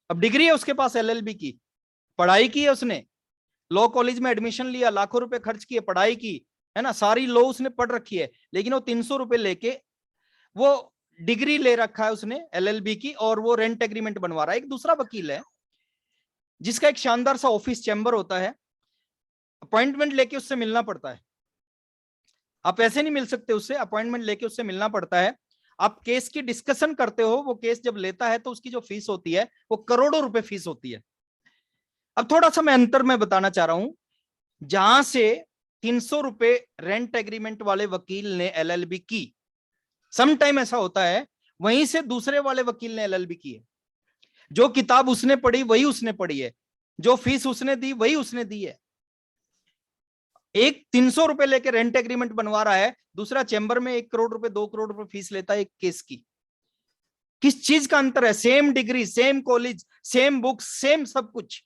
अब डिग्री है उसके पास LLB की, पढ़ाई की है उसने, लॉ कॉलेज में एडमिशन लिया, लाखों रुपए खर्च किए, पढ़ाई की है ना, सारी लॉ उसने पढ़ रखी है, लेकिन वो 300 रुपए लेके वो डिग्री ले रखा है उसने LLB की, और वो रेंट एग्रीमेंट बनवा रहा है। एक दूसरा वकील है जिसका एक शानदार सा ऑफिस चैम्बर होता है, अपॉइंटमेंट लेके उससे मिलना पड़ता है। आप ऐसे नहीं मिल सकते उससे, अपॉइंटमेंट लेके उससे मिलना पड़ता है। आप केस की डिस्कशन करते हो, वो केस जब लेता है तो उसकी जो फीस होती है वो करोड़ों रुपए फीस होती है। अब थोड़ा सा मैं अंतर में बताना चाह रहा हूं, जहां से 300 रुपए रेंट एग्रीमेंट वाले वकील ने LLB की, सम टाइम ऐसा होता है, वहीं से दूसरे वाले वकील ने LLB की है। जो किताब उसने पढ़ी वही उसने पढ़ी है, जो फीस उसने दी वही उसने दी है। एक 300 रुपए लेके रेंट एग्रीमेंट बनवा रहा है, दूसरा चैम्बर में 1 करोड़ रुपए 2 करोड़ रुपए फीस लेता है एक केस की। किस चीज का अंतर है? Same degree, same college, same books, same सब कुछ।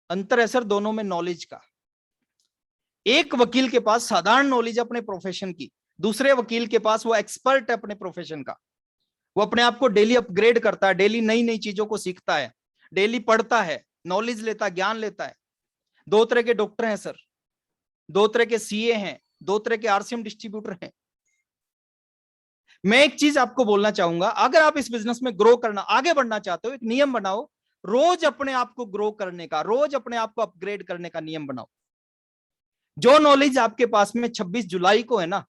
अंतर है सर दोनों में नॉलेज का। एक वकील के पास साधारण नॉलेज अपने प्रोफेशन की, दूसरे वकील के पास वो एक्सपर्ट है अपने प्रोफेशन का। वो अपने आप को डेली अपग्रेड करता है, डेली नई नई चीजों को सीखता है, डेली पढ़ता है, नॉलेज लेता है, ज्ञान लेता है। 2 तरह के डॉक्टर हैं सर, 2 तरह के CA हैं, 2 तरह के RCM डिस्ट्रीब्यूटर हैं। मैं एक चीज आपको बोलना चाहूंगा, अगर आप इस बिजनेस में ग्रो करना, आगे बढ़ना चाहते हो, एक नियम बनाओ, रोज अपने आप को ग्रो करने का, रोज अपने आप को अपग्रेड करने का नियम बनाओ। जो नॉलेज आपके पास में 26 जुलाई को है ना,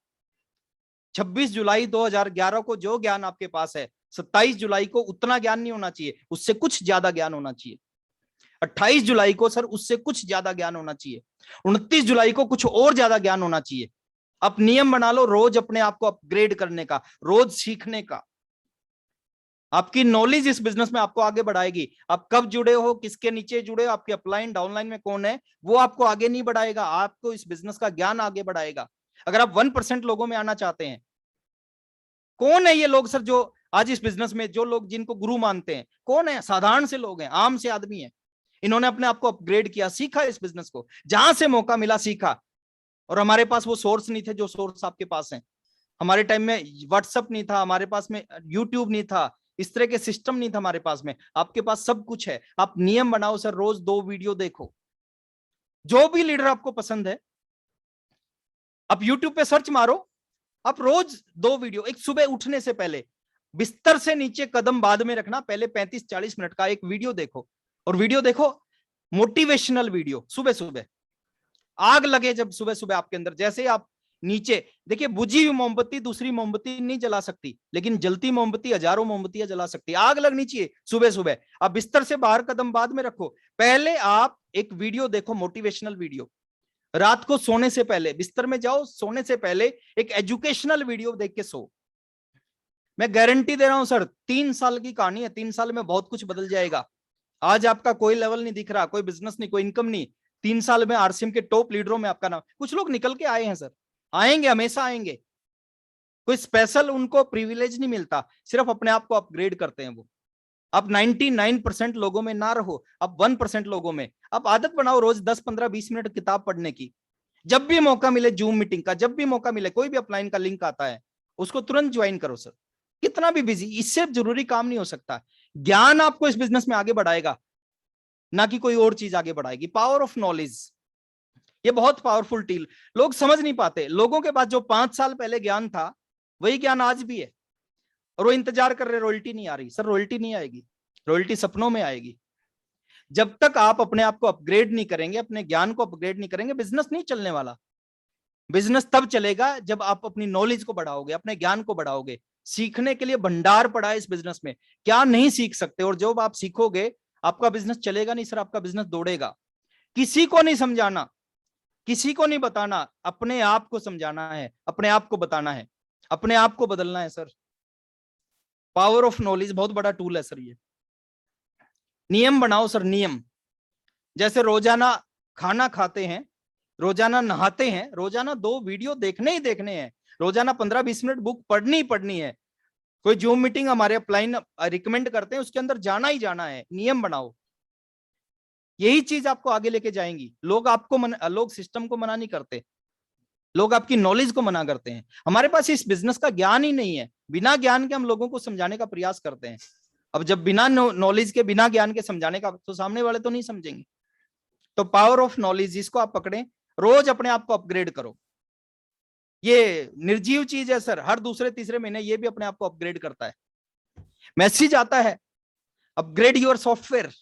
26 जुलाई 2011 को जो ज्ञान आपके पास है, 27 जुलाई को उतना ज्ञान नहीं होना चाहिए, उससे कुछ ज्यादा ज्ञान होना चाहिए। 28 जुलाई को सर उससे कुछ ज्यादा ज्ञान होना चाहिए। 29 जुलाई को कुछ और ज्यादा ज्ञान होना चाहिए। आप नियम बना लो रोज अपने आप को अपग्रेड करने का, रोज सीखने का। आपकी नॉलेज इस बिजनेस में आपको आगे बढ़ाएगी। आप कब जुड़े हो, किसके नीचे जुड़े हो, आपके अपलाइन डाउनलाइन में कौन है, वो आपको आगे नहीं बढ़ाएगा, आपको इस बिजनेस का ज्ञान आगे बढ़ाएगा। अगर आप 1% लोगों में आना चाहते हैं, कौन है ये लोग सर जो आज इस बिजनेस में, जो लोग जिनको गुरु मानते हैं, कौन है? साधारण से लोग हैं, आम से आदमी है। इन्होंने अपने आप को अपग्रेड किया, सीखा इस बिजनेस को, जहां से मौका मिला सीखा। और हमारे पास वो सोर्स नहीं थे जो सोर्स आपके पास हैं। हमारे टाइम में व्हाट्सएप नहीं था, हमारे पास में यूट्यूब नहीं था, इस तरह के सिस्टम नहीं था हमारे पास में। आपके पास सब कुछ है। आप नियम बनाओ सर, रोज 2 वीडियो देखो, जो भी लीडर आपको पसंद है। आप यूट्यूब पे सर्च मारो, आप रोज 2 वीडियो, एक सुबह उठने से पहले, बिस्तर से नीचे कदम बाद में रखना, पहले 35-40 मिनट का एक वीडियो देखो। और वीडियो देखो मोटिवेशनल वीडियो, सुबह सुबह आग लगे जब सुबह सुबह आपके अंदर। जैसे आप नीचे देखिए, बुझी हुई मोमबत्ती दूसरी मोमबत्ती नहीं जला सकती, लेकिन जलती मोमबत्ती हजारों मोमबत्तियां जला सकती है। आग लगनी चाहिए सुबह सुबह। आप बिस्तर से बाहर कदम बाद में रखो, पहले आप एक वीडियो देखो, मोटिवेशनल वीडियो। रात को सोने से पहले, बिस्तर में जाओ, सोने से पहले एक एजुकेशनल वीडियो देख के सो। मैं गारंटी दे रहा हूं सर, 3 साल की कहानी है, 3 साल में बहुत कुछ बदल जाएगा। आज आपका कोई लेवल नहीं दिख रहा, कोई बिजनेस नहीं, कोई इनकम नहीं, 3 साल में आरसीएम के टॉप लीडरों में आपका नाम, कुछ लोग निकल के आए हैं सर, आएंगे, हमेशा आएंगे, कोई स्पेशल उनको प्रिविलेज नहीं मिलता, सिर्फ अपने आप को अपग्रेड करते हैं वो। अब 99% लोगों में ना रहो, अब 1% लोगों में, अब आदत बनाओ रोज 10, 15, 20 मिनट किताब पढ़ने की। जब भी मौका मिले जूम मीटिंग का, जब भी मौका मिले, कोई भी अपलाइन का लिंक आता है उसको तुरंत ज्वाइन करो सर। कितना भी बिजी, इससे जरूरी काम नहीं हो सकता। ज्ञान आपको इस बिजनेस में आगे बढ़ाएगा, ना कि कोई और चीज आगे बढ़ाएगी। पावर ऑफ नॉलेज, ये बहुत पावरफुल टूल, लोग समझ नहीं पाते। लोगों के पास जो 5 साल पहले ज्ञान था वही ज्ञान आज भी है, और वो इंतजार कर रहे, रॉयल्टी नहीं आ रही। सर रॉयल्टी नहीं आएगी, रॉयल्टी सपनों में आएगी। जब तक आप अपने आप को अपग्रेड नहीं करेंगे, अपने ज्ञान को अपग्रेड नहीं करेंगे, बिजनेस नहीं चलने वाला। बिजनेस तब चलेगा जब आप अपनी नॉलेज को बढ़ाओगे, अपने ज्ञान को बढ़ाओगे। सीखने के लिए भंडार पड़ा है इस बिजनेस में, क्या नहीं सीख सकते। और जब आप सीखोगे आपका बिजनेस चलेगा नहीं सर, आपका बिजनेस दौड़ेगा। किसी को नहीं समझाना, किसी को नहीं बताना, अपने आप को समझाना है, अपने आप को बताना है, अपने आप को बदलना है सर। पावर ऑफ नॉलेज बहुत बड़ा टूल है सर ये। नियम बनाओ सर, नियम। जैसे रोजाना खाना खाते हैं, रोजाना नहाते हैं, रोजाना 2 वीडियो देखने ही देखने हैं, रोजाना 15-20 मिनट बुक पढ़नी ही पढ़नी है। कोई जूम मीटिंग हमारे अपलाइन रिकमेंड करते हैं, उसके अंदर जाना ही जाना है। नियम बनाओ, यही चीज आपको आगे लेके जाएंगी। लोग आपको लोग सिस्टम को मना नहीं करते, लोग आपकी नॉलेज को मना करते हैं। हमारे पास इस बिजनेस का ज्ञान ही नहीं है, बिना ज्ञान के हम लोगों को समझाने का प्रयास करते हैं। अब जब बिना नॉलेज के, बिना ज्ञान के समझाने का, तो सामने वाले तो नहीं समझेंगे। तो पावर ऑफ नॉलेज, इसको आप पकड़ें, रोज अपने आप को अपग्रेड करो। ये निर्जीव चीज है सर, हर दूसरे तीसरे महीने ये भी अपने आप को अपग्रेड करता है। मैसेज आता है, अपग्रेड योर सॉफ्टवेयर,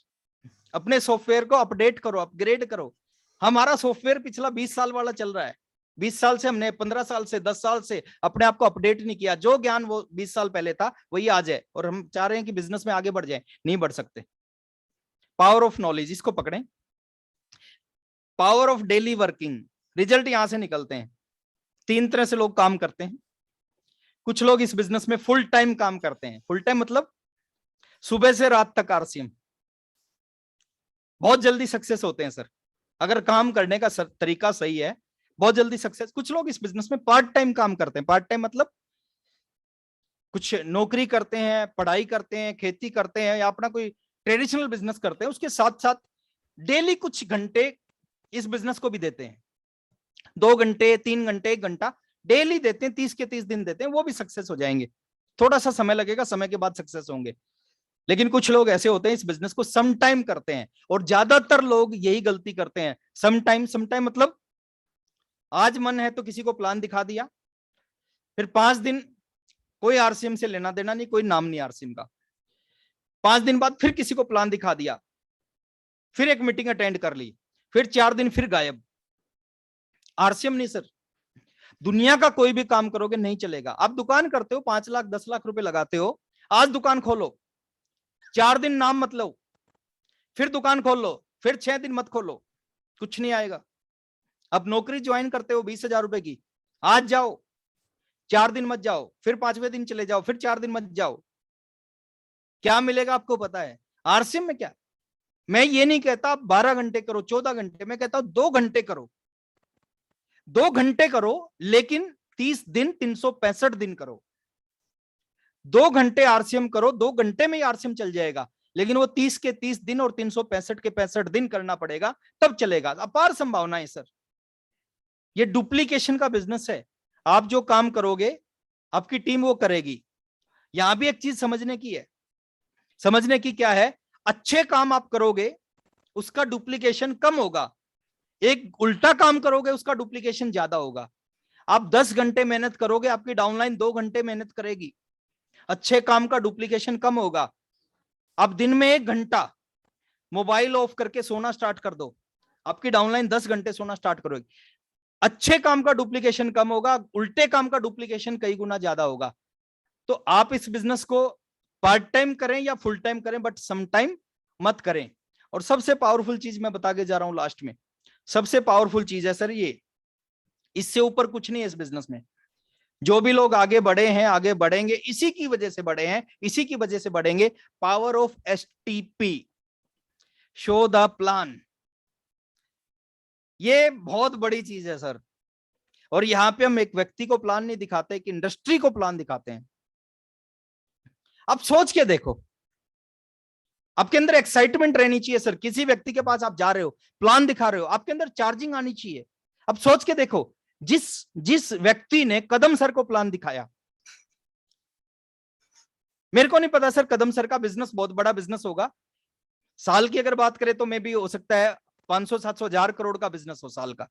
अपने सॉफ्टवेयर को अपडेट करो, अपग्रेड करो। हमारा सॉफ्टवेयर पिछला 20 साल वाला चल रहा है। 20 साल से हमने, 15 साल से, 10 साल से अपने आप को अपडेट नहीं किया। जो ज्ञान वो 20 साल पहले था वही आ जाए, और हम चाह रहे हैं कि बिजनेस में आगे बढ़ जाए, नहीं बढ़ सकते। पावर ऑफ नॉलेज, इसको पकड़ें। Power of daily working, result यहां से निकलते हैं। 3 तरह से लोग काम करते हैं। कुछ लोग इस बिजनेस में फुल टाइम काम करते हैं। फुल टाइम मतलब सुबह से रात तक आरसीएम, बहुत जल्दी सक्सेस होते हैं सर, अगर काम करने का तरीका सही है, बहुत जल्दी सक्सेस। कुछ लोग इस बिजनेस में पार्ट टाइम काम करते हैं। पार्ट टाइम मतलब कुछ नौकरी करते हैं, पढ़ाई करते हैं, खेती करते हैं, या अपना कोई ट्रेडिशनल बिजनेस करते हैं, उसके साथ साथ डेली कुछ घंटे इस बिजनेस को भी देते हैं। 2 घंटे, 3 घंटे, 1 घंटा डेली देते हैं, 30 के 30 दिन देते हैं, वो भी सक्सेस हो जाएंगे। थोड़ा सा समय लगेगा, समय के बाद सक्सेस होंगे। लेकिन कुछ लोग ऐसे होते हैं इस बिजनेस को सम टाइम करते हैं, और ज्यादातर लोग यही गलती करते हैं। सम टाइम मतलब आज मन है तो किसी को प्लान दिखा दिया, फिर 5 दिन कोई आरसीएम से लेना देना नहीं, कोई नाम नहीं आरसीएम का। 5 दिन बाद फिर किसी को प्लान दिखा दिया, फिर एक मीटिंग अटेंड कर ली, फिर 4 दिन फिर गायब। आरसीएम नहीं सर, दुनिया का कोई भी काम करोगे नहीं चलेगा। आप दुकान करते हो, 5 लाख 10 लाख रुपए लगाते हो, आज दुकान खोलो, 4 दिन नाम मत लो, फिर दुकान खोल लो, फिर 6 दिन मत खोलो, कुछ नहीं आएगा। अब नौकरी ज्वाइन करते हो 20,000 रुपए की, आज जाओ, 4 दिन मत जाओ, फिर 5वें दिन चले जाओ, फिर 4 दिन मत जाओ, क्या मिलेगा आपको पता है? आरसीएम में क्या, मैं ये नहीं कहता आप 12 घंटे करो, 14 घंटे, मैं कहता हूं 2 घंटे करो, 2 घंटे करो, लेकिन 30 दिन, 365 दिन करो। 2 घंटे आरसीएम करो, 2 घंटे में ही आरसीएम चल जाएगा, लेकिन वो 30 के 30 दिन और 365 के 65 दिन करना पड़ेगा, तब चलेगा। अपार संभावना है सर, ये डुप्लीकेशन का बिजनेस है। आप जो काम करोगे आपकी टीम वो करेगी। यहां भी एक चीज समझने की है, समझने की क्या है, अच्छे काम आप करोगे उसका डुप्लीकेशन कम होगा, एक उल्टा काम करोगे उसका डुप्लीकेशन ज्यादा होगा। आप 10 घंटे मेहनत करोगे, आपकी डाउनलाइन 2 घंटे मेहनत करेगी, अच्छे काम का डुप्लीकेशन कम होगा। आप दिन में 1 घंटा मोबाइल ऑफ करके सोना स्टार्ट कर दो, आपकी डाउनलाइन 10 घंटे सोना स्टार्ट करोगी, अच्छे काम का डुप्लीकेशन कम होगा, उल्टे काम का डुप्लीकेशन कई गुना ज्यादा होगा। तो आप इस बिजनेस को पार्ट टाइम करें या फुल टाइम करें, बट सम टाइम मत करें। और सबसे पावरफुल चीज मैं बता के जा रहा हूं लास्ट में, सबसे पावरफुल चीज है सर ये, इससे ऊपर कुछ नहीं है इस बिजनेस में। जो भी लोग आगे बढ़े हैं, आगे बढ़ेंगे, इसी की वजह से बढ़े हैं, इसी की वजह से बढ़ेंगे। Power of STP, show the plan. ये बहुत बड़ी चीज है सर। और यहाँ पे हम एक व्यक्ति को प्लान नहीं दिखाते, एक इंडस्ट्री को प्लान दिखाते हैं। आप सोच के देखो, आपके अंदर एक्साइटमेंट रहनी चाहिए सर। किसी व्यक्ति के पास आप जा रहे हो, प्लान दिखा रहे हो, आपके अंदर चार्जिंग आनी चाहिए। अब सोच के देखो, जिस व्यक्ति ने कदम सर को प्लान दिखाया, मेरे को नहीं पता सर कदम सर का बिजनेस बहुत बड़ा बिजनेस होगा। साल की अगर बात करें तो मे भी हो सकता है 500-700 हजार करोड़ का बिजनेस हो साल का।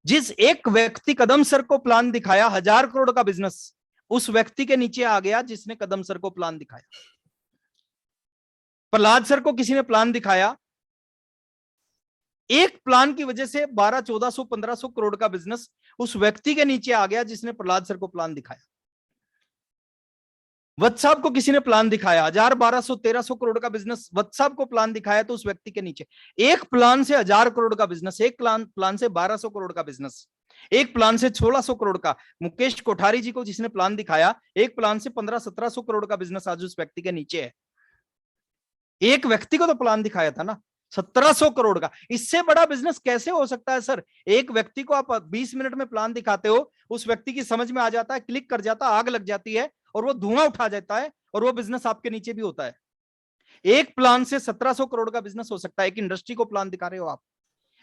जिस एक व्यक्ति कदम सर को प्लान दिखाया, 1000 करोड़ का बिजनेस उस व्यक्ति के नीचे आ गया जिसने कदम सर को प्लान दिखाया। प्रहलाद सर को किसी ने प्लान दिखाया, एक प्लान की वजह से 1200-1400-1500 करोड़ का बिजनेस उस व्यक्ति के नीचे आ गया जिसने प्रहलाद सर को प्लान दिखाया। वत्स साहब को किसी ने प्लान दिखाया, 1000, 1200-1300 करोड़ का बिजनेस वत्स साहब को प्लान दिखाया, तो उस व्यक्ति के नीचे एक प्लान से 1000 करोड़ का बिजनेस, एक प्लान से 1200 करोड़ का बिजनेस, एक प्लान से 1600 करोड़ का। मुकेश कोठारी जी को जिसने प्लान दिखाया, एक प्लान से 1500-1700 करोड़ का बिजनेस आज उस व्यक्ति के नीचे है। एक व्यक्ति को तो प्लान दिखाया था ना 1700 करोड़ का। इससे बड़ा बिजनेस कैसे हो सकता है सर? एक व्यक्ति को आप 20 मिनट में प्लान दिखाते हो, उस व्यक्ति की समझ में आ जाता है, क्लिक कर जाता है, आग लग जाती है और वो धुआं उठा जाता है और वो बिजनेस आपके नीचे भी होता है। एक प्लान से 1700 करोड़ का बिजनेस हो सकता है। एक इंडस्ट्री को प्लान दिखा रहे हो आप।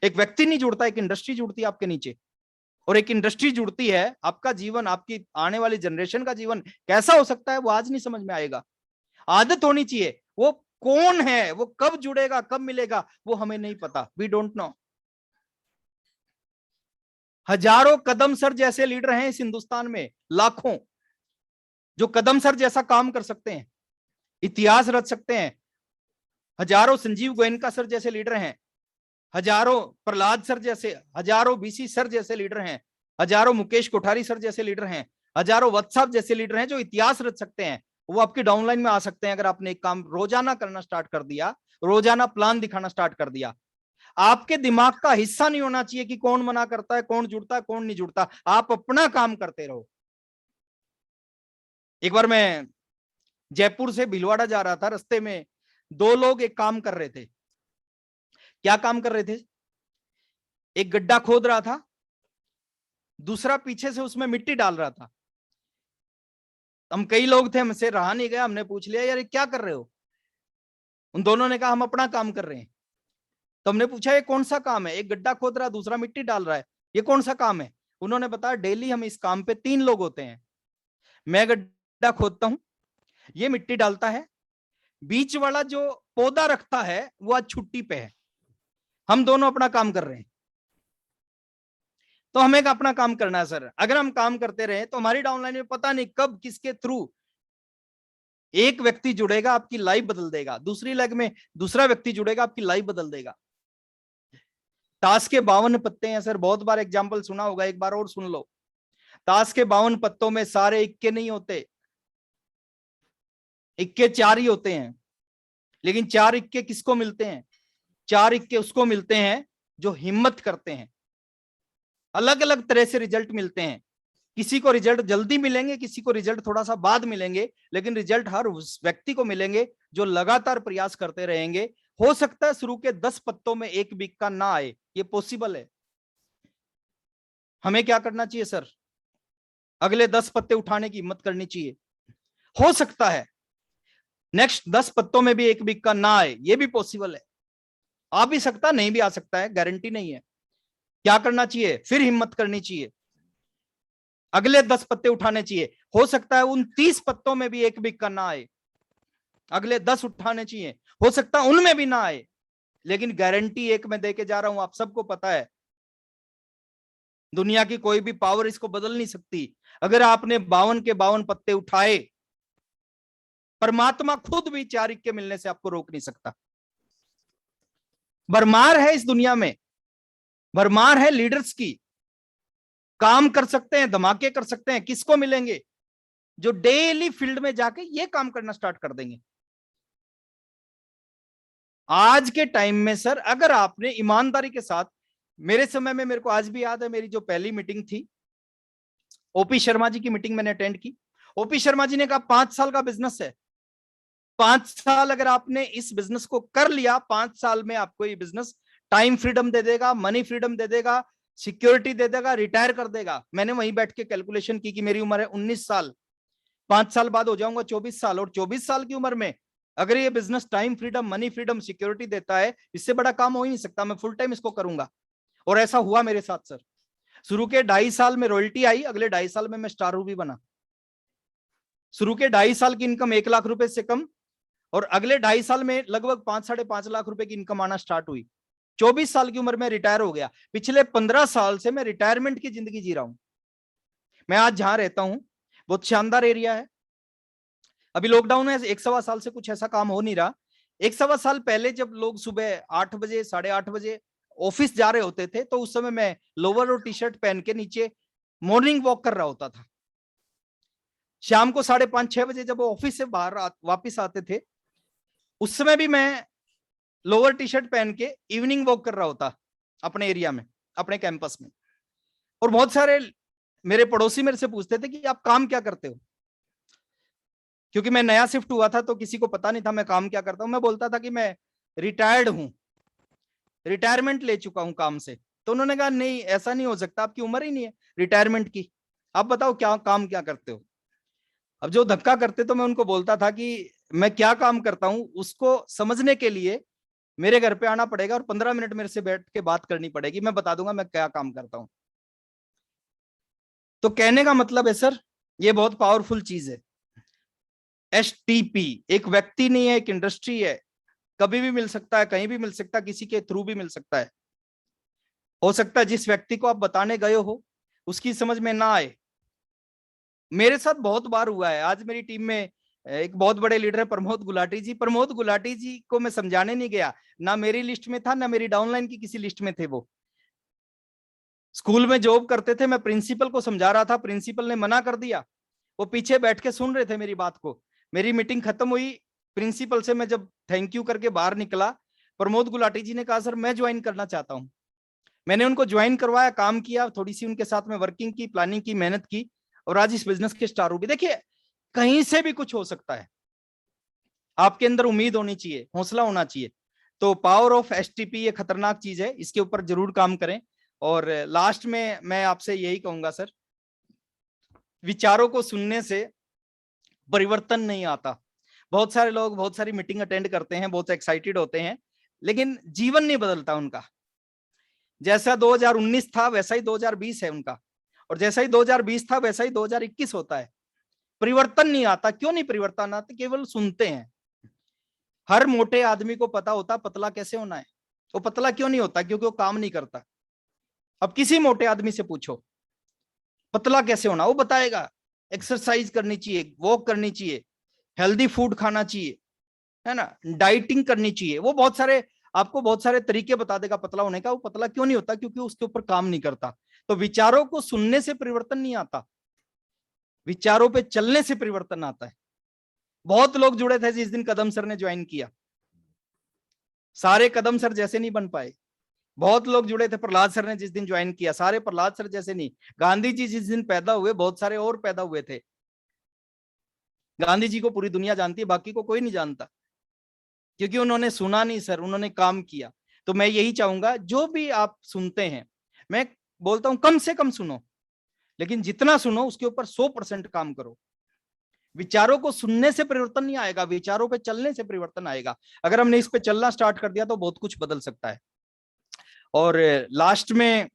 एक व्यक्ति नहीं जुड़ता, एक इंडस्ट्री जुड़ती है आपके नीचे। और एक इंडस्ट्री जुड़ती है, आपका जीवन, आपकी आने वाली जनरेशन का जीवन कैसा हो सकता है वो आज नहीं समझ में आएगा। आदत होनी चाहिए। वो कौन है, वो कब जुड़ेगा, कब मिलेगा, वो हमें नहीं पता। We don't know. हजारों कदम सर जैसे लीडर हैं इस हिंदुस्तान में, लाखों, जो कदम सर जैसा काम कर सकते हैं, इतिहास रच सकते हैं। हजारों संजीव गोयनका सर जैसे लीडर हैं, हजारों प्रहलाद सर जैसे, हजारों बीसी सर जैसे लीडर हैं, हजारों मुकेश कोठारी सर जैसे लीडर हैं, हजारों वत्स साहब जैसे लीडर हैं जो इतिहास रच सकते हैं। वो आपकी डाउनलाइन में आ सकते हैं अगर आपने एक काम रोजाना करना स्टार्ट कर दिया, रोजाना प्लान दिखाना स्टार्ट कर दिया। आपके दिमाग का हिस्सा नहीं होना चाहिए कि कौन मना करता है, कौन जुड़ता है, कौन नहीं जुड़ता। आप अपना काम करते रहो। एक बार मैं जयपुर से भीलवाड़ा जा रहा था, रास्ते में दो लोग एक काम कर रहे थे। क्या काम कर रहे थे? एक गड्ढा खोद रहा था, दूसरा पीछे से उसमें मिट्टी डाल रहा था। हम कई लोग थे, हमसे रहा नहीं गया, हमने पूछ लिया यार ये क्या कर रहे हो? उन दोनों ने कहा हम अपना काम कर रहे हैं। तो हमने पूछा ये कौन सा काम है? एक गड्ढा खोद रहा है, दूसरा मिट्टी डाल रहा है, ये कौन सा काम है? उन्होंने बताया डेली हम इस काम पे 3 लोग होते हैं। मैं गड्ढा खोदता हूं, ये मिट्टी डालता है, बीच वाला जो पौधा रखता है वो आज छुट्टी पे है, हम दोनों अपना काम कर रहे हैं। तो हमें अपना काम करना है सर। अगर हम काम करते रहे तो हमारी डाउनलाइन में पता नहीं कब किसके थ्रू एक व्यक्ति जुड़ेगा, आपकी लाइफ बदल देगा। दूसरी लेग में दूसरा व्यक्ति जुड़ेगा, आपकी लाइफ बदल देगा। ताश के 52 पत्ते हैं सर, बहुत बार एग्जाम्पल सुना होगा, एक बार और सुन लो। ताश के 52 पत्तों में सारे इक्के नहीं होते, इक्के 4 ही होते हैं। लेकिन 4 इक्के किसको मिलते हैं? 4 इक्के उसको मिलते हैं जो हिम्मत करते हैं। अलग अलग तरह से रिजल्ट मिलते हैं। किसी को रिजल्ट जल्दी मिलेंगे, किसी को रिजल्ट थोड़ा सा बाद मिलेंगे, लेकिन रिजल्ट हर उस व्यक्ति को मिलेंगे जो लगातार प्रयास करते रहेंगे। हो सकता है शुरू के 10 पत्तों में एक भी इक्का ना आए, ये पॉसिबल है। हमें क्या करना चाहिए सर? अगले 10 पत्ते उठाने की हिम्मत करनी चाहिए। हो सकता है नेक्स्ट 10 पत्तों में भी एक भी इक्का ना आए, ये भी पॉसिबल है। आ भी सकता, नहीं भी आ सकता है, गारंटी नहीं है। क्या करना चाहिए? फिर हिम्मत करनी चाहिए, अगले 10 पत्ते उठाने चाहिए। हो सकता है उन 30 पत्तों में भी एक भी इक्का ना आए, अगले 10 उठाने चाहिए। हो सकता है उनमें भी ना आए, लेकिन गारंटी एक मैं देके जा रहा हूं, आप सबको पता है दुनिया की कोई भी पावर इसको बदल नहीं सकती। अगर आपने 52 के 52 पत्ते उठाए, परमात्मा खुद भी 4 इक्के मिलने से आपको रोक नहीं सकता। भरमार है इस दुनिया में, भरमार है लीडर्स की। काम कर सकते हैं, धमाके कर सकते हैं। किसको मिलेंगे? जो डेली फील्ड में जाके ये काम करना स्टार्ट कर देंगे। आज के टाइम में सर अगर आपने ईमानदारी के साथ, मेरे समय में, मेरे को आज भी याद है मेरी जो पहली मीटिंग थी, ओपी शर्मा जी की मीटिंग मैंने अटेंड की। ओपी शर्मा जी ने कहा 5 साल का बिजनेस है, 5 साल अगर आपने इस बिजनेस को कर लिया, 5 साल में आपको ये बिजनेस टाइम फ्रीडम दे देगा, मनी फ्रीडम दे देगा, सिक्योरिटी दे देगा, रिटायर कर देगा। मैंने वहीं बैठ के कैलकुलेशन की कि मेरी उम्र है 19 साल, 5 साल बाद हो जाऊंगा 24 साल, और 24 साल की उम्र में अगर ये business time freedom, money freedom, security देता है, इससे बड़ा काम हो ही नहीं सकता। मैं फुल टाइम इसको करूंगा। और ऐसा हुआ मेरे साथ सर। शुरू के 2.5 साल में रॉयल्टी आई, अगले 2.5 साल में मैं स्टार रूबी बना। शुरू के 2.5 साल की इनकम 1 लाख रुपए से कम, और अगले 2.5 साल में लगभग 5-5.5 लाख रुपए की इनकम आना स्टार्ट हुई। 24 साल की उम्र में रिटायर हो गया। पिछले 15 साल से मैं रिटायरमेंट की जिंदगी जी रहा हूं। मैं आज जहां रहता हूं बहुत शानदार एरिया है। अभी लॉकडाउन है, 1-1.25 साल से कुछ ऐसा काम हो नहीं रहा। 1-1.25 साल पहले जब लोग सुबह 8 बजे 8:30 बजे ऑफिस जा रहे होते थे, तो उस समय मैं लोअर और टी शर्ट पहन के नीचे मॉर्निंग वॉक कर रहा होता था। शाम को 5:30-6 बजे जब वो ऑफिस से बाहर वापिस आते थे, उस समय भी मैं लोअर टी शर्ट पहन के इवनिंग वॉक कर रहा होता अपने एरिया में, अपने कैंपस में। और बहुत सारे मेरे पड़ोसी मेरे से पूछते थे कि आप काम क्या करते हो, क्योंकि मैं नया शिफ्ट हुआ था तो किसी को पता नहीं था मैं काम क्या करता हूं। मैं बोलता था कि मैं रिटायर्ड हूं, रिटायरमेंट ले चुका हूं काम से। तो उन्होंने कहा नहीं, ऐसा नहीं हो सकता, आपकी उम्र ही नहीं है रिटायरमेंट की, आप बताओ क्या काम क्या करते हो। अब जो धक्का करते तो मैं उनको बोलता था कि मैं क्या काम करता हूं उसको समझने के लिए मेरे घर पे आना पड़ेगा और 15 मिनट मेरे से बैठ के बात करनी पड़ेगी, मैं बता दूंगा मैं क्या काम करता हूं। तो कहने का मतलब है सर, ये बहुत पावरफुल चीज है। एसटीपी एक व्यक्ति नहीं है, एक इंडस्ट्री है। कभी भी मिल सकता है, कहीं भी मिल सकता है, किसी के थ्रू भी मिल सकता है। हो सकता है जिस व्यक्ति को आप बताने गए हो उसकी समझ में ना आए। मेरे साथ बहुत बार हुआ है। आज मेरी टीम में एक बहुत बड़े लीडर है प्रमोद गुलाटी जी। प्रमोद गुलाटी जी को मैं समझाने नहीं गया, ना मेरी लिस्ट में था ना मेरी डाउनलाइन की किसी लिस्ट में थे। वो स्कूल में जॉब करते थे, मैं प्रिंसिपल को समझा रहा था, प्रिंसिपल ने मना कर दिया। वो पीछे बैठ के सुन रहे थे मेरी बात को। मेरी मीटिंग खत्म हुई, प्रिंसिपल से मैं जब थैंक यू करके बाहर निकला, प्रमोद गुलाटी जी ने कहा सर मैं ज्वाइन करना चाहता हूं। मैंने उनको ज्वाइन करवाया, काम किया, थोड़ी सी उनके साथ में वर्किंग की, प्लानिंग की, मेहनत की, और आज इस बिजनेस के स्टार रूबी। देखिए कहीं से भी कुछ हो सकता है, आपके अंदर उम्मीद होनी चाहिए, हौसला होना चाहिए। तो पावर ऑफ एसटीपी ये खतरनाक चीज है, इसके ऊपर जरूर काम करें। और लास्ट में मैं आपसे यही कहूंगा सर, विचारों को सुनने से परिवर्तन नहीं आता। बहुत सारे लोग बहुत सारी मीटिंग अटेंड करते हैं, बहुत एक्साइटेड होते हैं, लेकिन जीवन नहीं बदलता उनका। जैसा 2019 था वैसा ही 2020 है उनका, और जैसा ही 2020 था वैसा ही 2021 होता है। परिवर्तन नहीं आता। क्यों नहीं परिवर्तन आता? केवल सुनते हैं। हर मोटे आदमी को पता होता पतला कैसे होना है। वो पतला क्यों नहीं होता? क्योंकि वो काम नहीं करता। अब किसी मोटे आदमी से पूछो पतला कैसे होना, वो बताएगा एक्सरसाइज करनी चाहिए, वॉक करनी चाहिए, हेल्दी फूड खाना चाहिए, है ना, डाइटिंग करनी चाहिए। वो बहुत सारे आपको बहुत सारे तरीके बता देगा पतला होने का। वो पतला क्यों नहीं होता? क्योंकि उसके ऊपर काम नहीं करता। तो विचारों को सुनने से परिवर्तन नहीं आता, विचारों पे चलने से परिवर्तन आता है। बहुत लोग जुड़े थे जिस दिन कदम सर ने ज्वाइन किया, सारे कदम सर जैसे नहीं बन पाए। बहुत लोग जुड़े थे प्रहलाद सर ने जिस दिन ज्वाइन किया, सारे प्रहलाद सर जैसे नहीं। गांधी जी जिस दिन पैदा हुए बहुत सारे और पैदा हुए थे। गांधी जी को पूरी दुनिया जानती है, बाकी को कोई नहीं जानता, क्योंकि उन्होंने सुना नहीं सर, उन्होंने काम किया। तो मैं यही चाहूंगा जो भी आप सुनते हैं, मैं बोलता हूं कम से कम सुनो, लेकिन जितना सुनो उसके ऊपर 100% काम करो। विचारों को सुनने से परिवर्तन नहीं आएगा, विचारों पे चलने से परिवर्तन आएगा। अगर हमने इस पे चलना स्टार्ट कर दिया तो बहुत कुछ बदल सकता है। और लास्ट में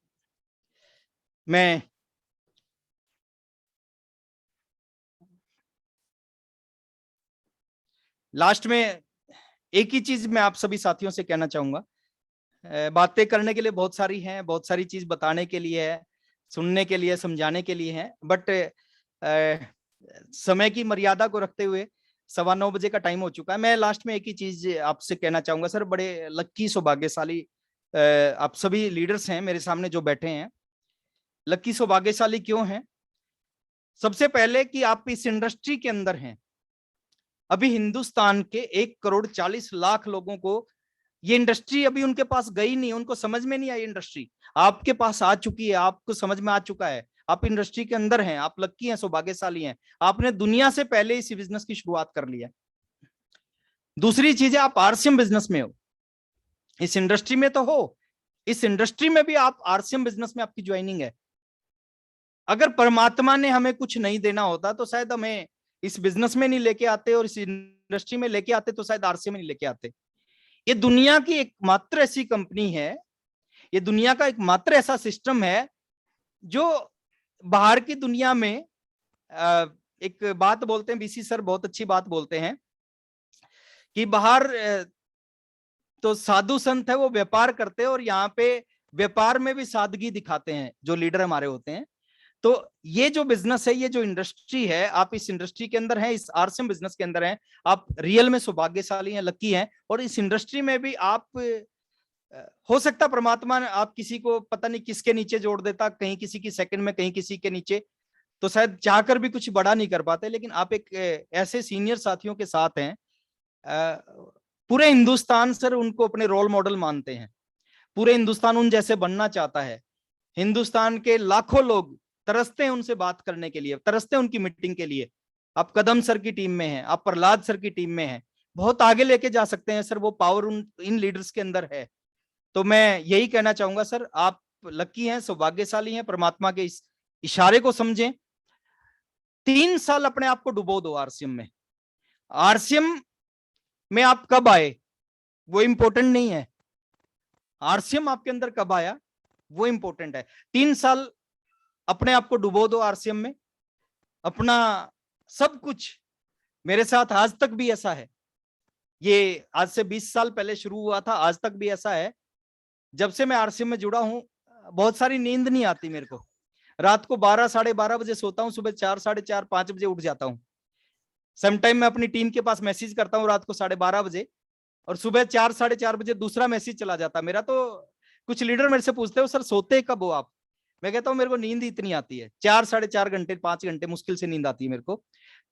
मैं एक ही चीज मैं आप सभी साथियों से कहना चाहूंगा। बातें करने के लिए बहुत सारी हैं, बहुत सारी चीज बताने के लिए है, सुनने के लिए, समझाने के लिए है, बट समय की मर्यादा को रखते हुए 9:15 बजे का टाइम हो चुका है। मैं लास्ट में एक ही चीज आपसे कहना चाहूंगा सर, बड़े लक्की सौभाग्यशाली आप सभी लीडर्स हैं मेरे सामने जो बैठे हैं। लक्की सौभाग्यशाली क्यों हैं? सबसे पहले कि आप इस इंडस्ट्री के अंदर हैं। अभी हिंदुस्तान के 1,40,40,00,000 लोगों को ये इंडस्ट्री अभी उनके पास गई नहीं, उनको समझ में नहीं आई इंडस्ट्री। आपके पास आ चुकी है, आपको समझ में आ चुका है, आप इंडस्ट्री के अंदर हैं, आप लक्की हैं, सौभाग्यशाली हैं। आपने दुनिया से पहले इस बिजनेस की शुरुआत कर ली है। दूसरी चीज है आप आरसीएम बिजनेस में हो, इस इंडस्ट्री में तो हो, इस इंडस्ट्री में भी आप आरसीएम बिजनेस में आपकी ज्वाइनिंग है। अगर परमात्मा ने हमें कुछ नहीं देना होता तो शायद हमें इस बिजनेस में नहीं लेके आते, और इस इंडस्ट्री में लेके आते तो शायद आरसीएम में नहीं लेके आते। ये दुनिया की एकमात्र ऐसी कंपनी है, ये दुनिया का एकमात्र ऐसा सिस्टम है जो बाहर की दुनिया में एक बात बोलते हैं, बीसी सर बहुत अच्छी बात बोलते हैं कि बाहर तो साधु संत है वो व्यापार करते हैं, और यहाँ पे व्यापार में भी सादगी दिखाते हैं जो लीडर हमारे होते हैं। तो ये जो बिजनेस है, ये जो इंडस्ट्री है, आप इस इंडस्ट्री के अंदर हैं, इस आरसीएम बिजनेस के अंदर हैं, आप रियल में सौभाग्यशाली हैं, लकी हैं। और इस इंडस्ट्री में भी आप, हो सकता परमात्मा ने आप किसी को पता नहीं किसके नीचे जोड़ देता, कहीं किसी की सेकंड में, कहीं किसी के नीचे, तो शायद चाहकर भी कुछ बड़ा नहीं कर पाते। लेकिन आप एक ऐसे सीनियर साथियों के साथ हैं, पूरे हिंदुस्तान सर उनको अपने रोल मॉडल मानते हैं, पूरे हिंदुस्तान उन जैसे बनना चाहता है। हिंदुस्तान के लाखों लोग तरसते हैं उनसे बात करने के लिए, तरसते हैं उनकी मीटिंग के लिए। आप कदम सर की टीम में हैं, आप प्रहलाद सर की टीम में हैं, बहुत आगे लेके जा सकते हैं सर, वो पावर इन लीडर्स के अंदर है। तो मैं यही कहना चाहूंगा सर, आप लकी हैं, सौभाग्यशाली हैं, परमात्मा के इस इशारे को समझें। 3 साल अपने आप को डुबो दो आरसीएम में। आरसीएम में आप कब आए वो इंपॉर्टेंट नहीं है, आरसीएम आपके अंदर कब आया वो इंपॉर्टेंट है। 3 साल अपने आप को डुबो दो आरसीएम में, अपना सब कुछ। मेरे साथ आज तक भी ऐसा है, ये आज से 20 साल पहले शुरू हुआ था, आज तक भी ऐसा है। जब से मैं आरसीएम में जुड़ा हूं, बहुत सारी नींद नहीं आती मेरे को, रात को 12 साढ़े 12 बजे सोता हूं, सुबह 4 साढ़े 4 5 बजे उठ जाता हूं। समटाइम मैं अपनी टीम के पास मैसेज करता हूं रात को 12:30 बजे, और सुबह 4 साढ़े 4 बजे दूसरा मैसेज चला जाता मेरा। तो कुछ लीडर मेरे से पूछते हो सर सोते कब हो आप, मैं कहता हूँ मेरे को नींद इतनी आती है, 4 साढ़े 4 घंटे 5 घंटे मुश्किल से नींद आती है मेरे को।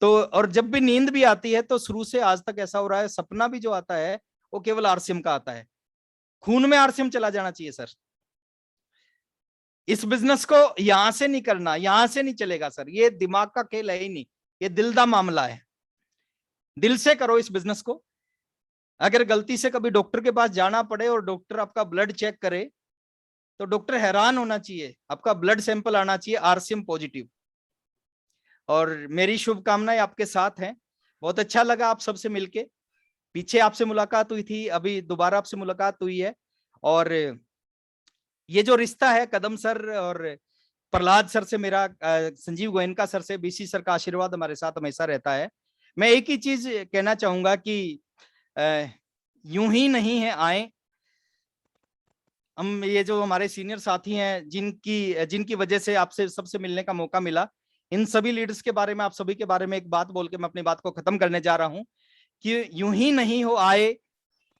तो और जब भी नींद भी आती है तो शुरू से आज तक ऐसा हो रहा है, सपना भी जो आता है वो केवल आरसीएम का आता है। खून में आरसीएम चला जाना चाहिए सर। इस बिजनेस को यहां से नहीं करना, यहां से नहीं चलेगा सर, ये दिमाग का खेल है ही नहीं, ये दिल का मामला है। दिल से करो इस बिजनेस को। अगर गलती से कभी डॉक्टर के पास जाना पड़े और डॉक्टर आपका ब्लड चेक करे तो डॉक्टर हैरान होना चाहिए, आपका ब्लड सैंपल आना चाहिए आरसीएम पॉजिटिव। और मेरी शुभकामनाएं आपके साथ हैं। बहुत अच्छा लगा आप सबसे मिलके, पीछे आपसे मुलाकात हुई थी, अभी दोबारा आपसे मुलाकात हुई है। और ये जो रिश्ता है कदम सर और प्रहलाद सर से, मेरा संजीव गोयनका सर से, बीसी सर का आशीर्वाद हमारे साथ हमेशा रहता है। मैं एक ही चीज कहना चाहूंगा कि यूं ही नहीं है आए, हम ये जो हमारे सीनियर साथी हैं जिनकी वजह से आपसे सबसे मिलने का मौका मिला, इन सभी लीडर्स के बारे में, आप सभी के बारे में एक बात बोल के मैं अपनी बात को खत्म करने जा रहा हूं कि यूं ही नहीं हो आए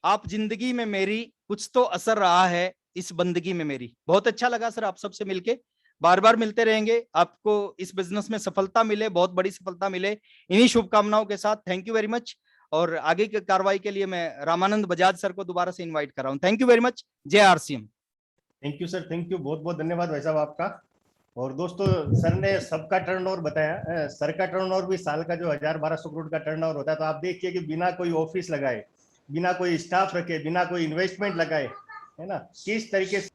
आप जिंदगी में मेरी, कुछ तो असर रहा है इस बंदगी में मेरी। बहुत अच्छा लगा सर आप सबसे मिलके, बार बार मिलते रहेंगे, आपको इस बिजनेस में सफलता मिले, बहुत बड़ी सफलता मिले, इन्हीं शुभकामनाओं के साथ थैंक यू वेरी मच। और आगे की कार्रवाई के लिए मैं रामानंद बजाज सर को दोबारा से इनवाइट कर रहा हूं। Thank you very much. जय RCM. Thank you sir, thank you, बहुत बहुत धन्यवाद भाई साहब आपका। और दोस्तों सर ने सबका टर्नओवर बताया, सर का टर्नओवर भी साल का जो 1000-1200 करोड़ का टर्नओवर होता है। तो आप देखिए कि बिना कोई ऑफिस लगाए, बिना कोई स्टाफ रखे, बिना कोई इन्वेस्टमेंट लगाए, है ना, किस तरीके से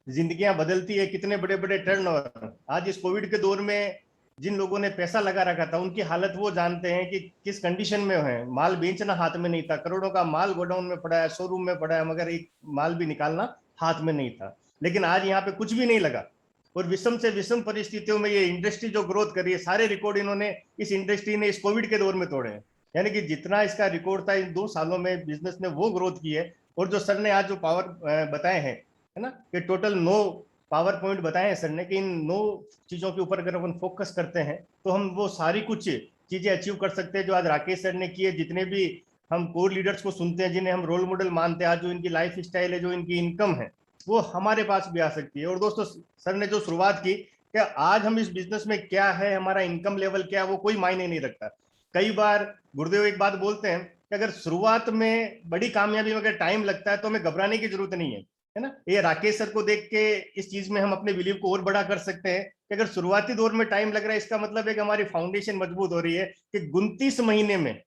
जिंदगियां बदलती है, कितने बड़े बड़े टर्नओवर। आज इस कोविड के दौर में जिन लोगों ने पैसा लगा रखा था उनकी हालत वो जानते हैं कि किस कंडीशन में है। माल बेचना हाथ में नहीं था, करोड़ों का माल गोडाउन में पड़ा है, शोरूम में पड़ा है, मगर एक माल भी निकालना हाथ में नहीं था। लेकिन आज यहाँ पे कुछ भी नहीं लगा, और विषम से विषम परिस्थितियों में ये इंडस्ट्री जो ग्रोथ कर रही है, सारे रिकॉर्ड इन्होंने, इस इंडस्ट्री ने इस कोविड के दौर में तोड़े हैं। यानी कि जितना इसका रिकॉर्ड था इन 2 सालों में बिजनेस ने वो ग्रोथ की है। और जो सर ने आज जो पावर बताए हैं, है ना, कि टोटल 9 पावर पॉइंट बताए हैं सर ने, कि इन 9 चीजों के ऊपर अगर अपन फोकस करते हैं तो हम वो सारी कुछ चीजें अचीव कर सकते हैं जो आज राकेश सर ने किए। जितने भी हम कोर लीडर्स को सुनते हैं, जिन्हें हम रोल मॉडल मानते हैं, आज जो इनकी लाइफ स्टाइल है, जो इनकी इनकम है, वो हमारे पास भी आ सकती है। और दोस्तों सर ने जो शुरुआत की कि आज हम इस बिजनेस में क्या है, हमारा इनकम लेवल क्या है, वो कोई मायने नहीं रखता। कई बार गुरुदेव एक बात बोलते हैं कि अगर शुरुआत में बड़ी कामयाबी में अगर टाइम लगता है तो हमें घबराने की जरूरत नहीं है ना। ये राकेश सर को देख के इस चीज में हम अपने बिलीव को और बड़ा कर सकते हैं कि अगर शुरुआती दौर में टाइम लग रहा है, इसका मतलब है कि हमारी फाउंडेशन मजबूत हो रही है, कि 29 महीने में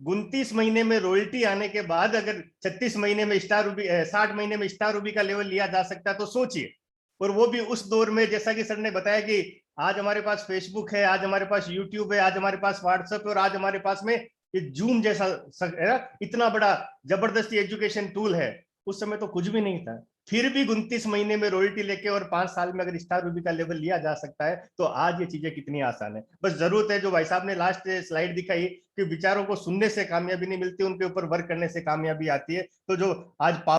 29 महीने में रॉयल्टी आने के बाद अगर 36 महीने में स्टार रूबी 60 महीने में स्टार रूबी का लेवल लिया जा सकता है तो सोचिए। और वो भी उस दौर में, जैसा कि सर ने बताया कि आज हमारे पास फेसबुक है, आज हमारे पास यूट्यूब है, आज हमारे पास व्हाट्सएप है, और आज हमारे पास में ये जूम जैसा इतना बड़ा जबरदस्ती एजुकेशन टूल है। उस समय तो कुछ भी नहीं था, फिर भी 29 महीने में रॉयल्टी लेके और 5 साल में अगर स्टार रूबी का लेवल लिया जा सकता है तो आज ये चीजें कितनी आसान है। बस जरूरत है, जो भाई साहब ने लास्ट स्लाइड दिखाई कि विचारों को सुनने से कामयाबी नहीं मिलती, उनके ऊपर वर्क करने से कामयाबी आती है। तो जो आज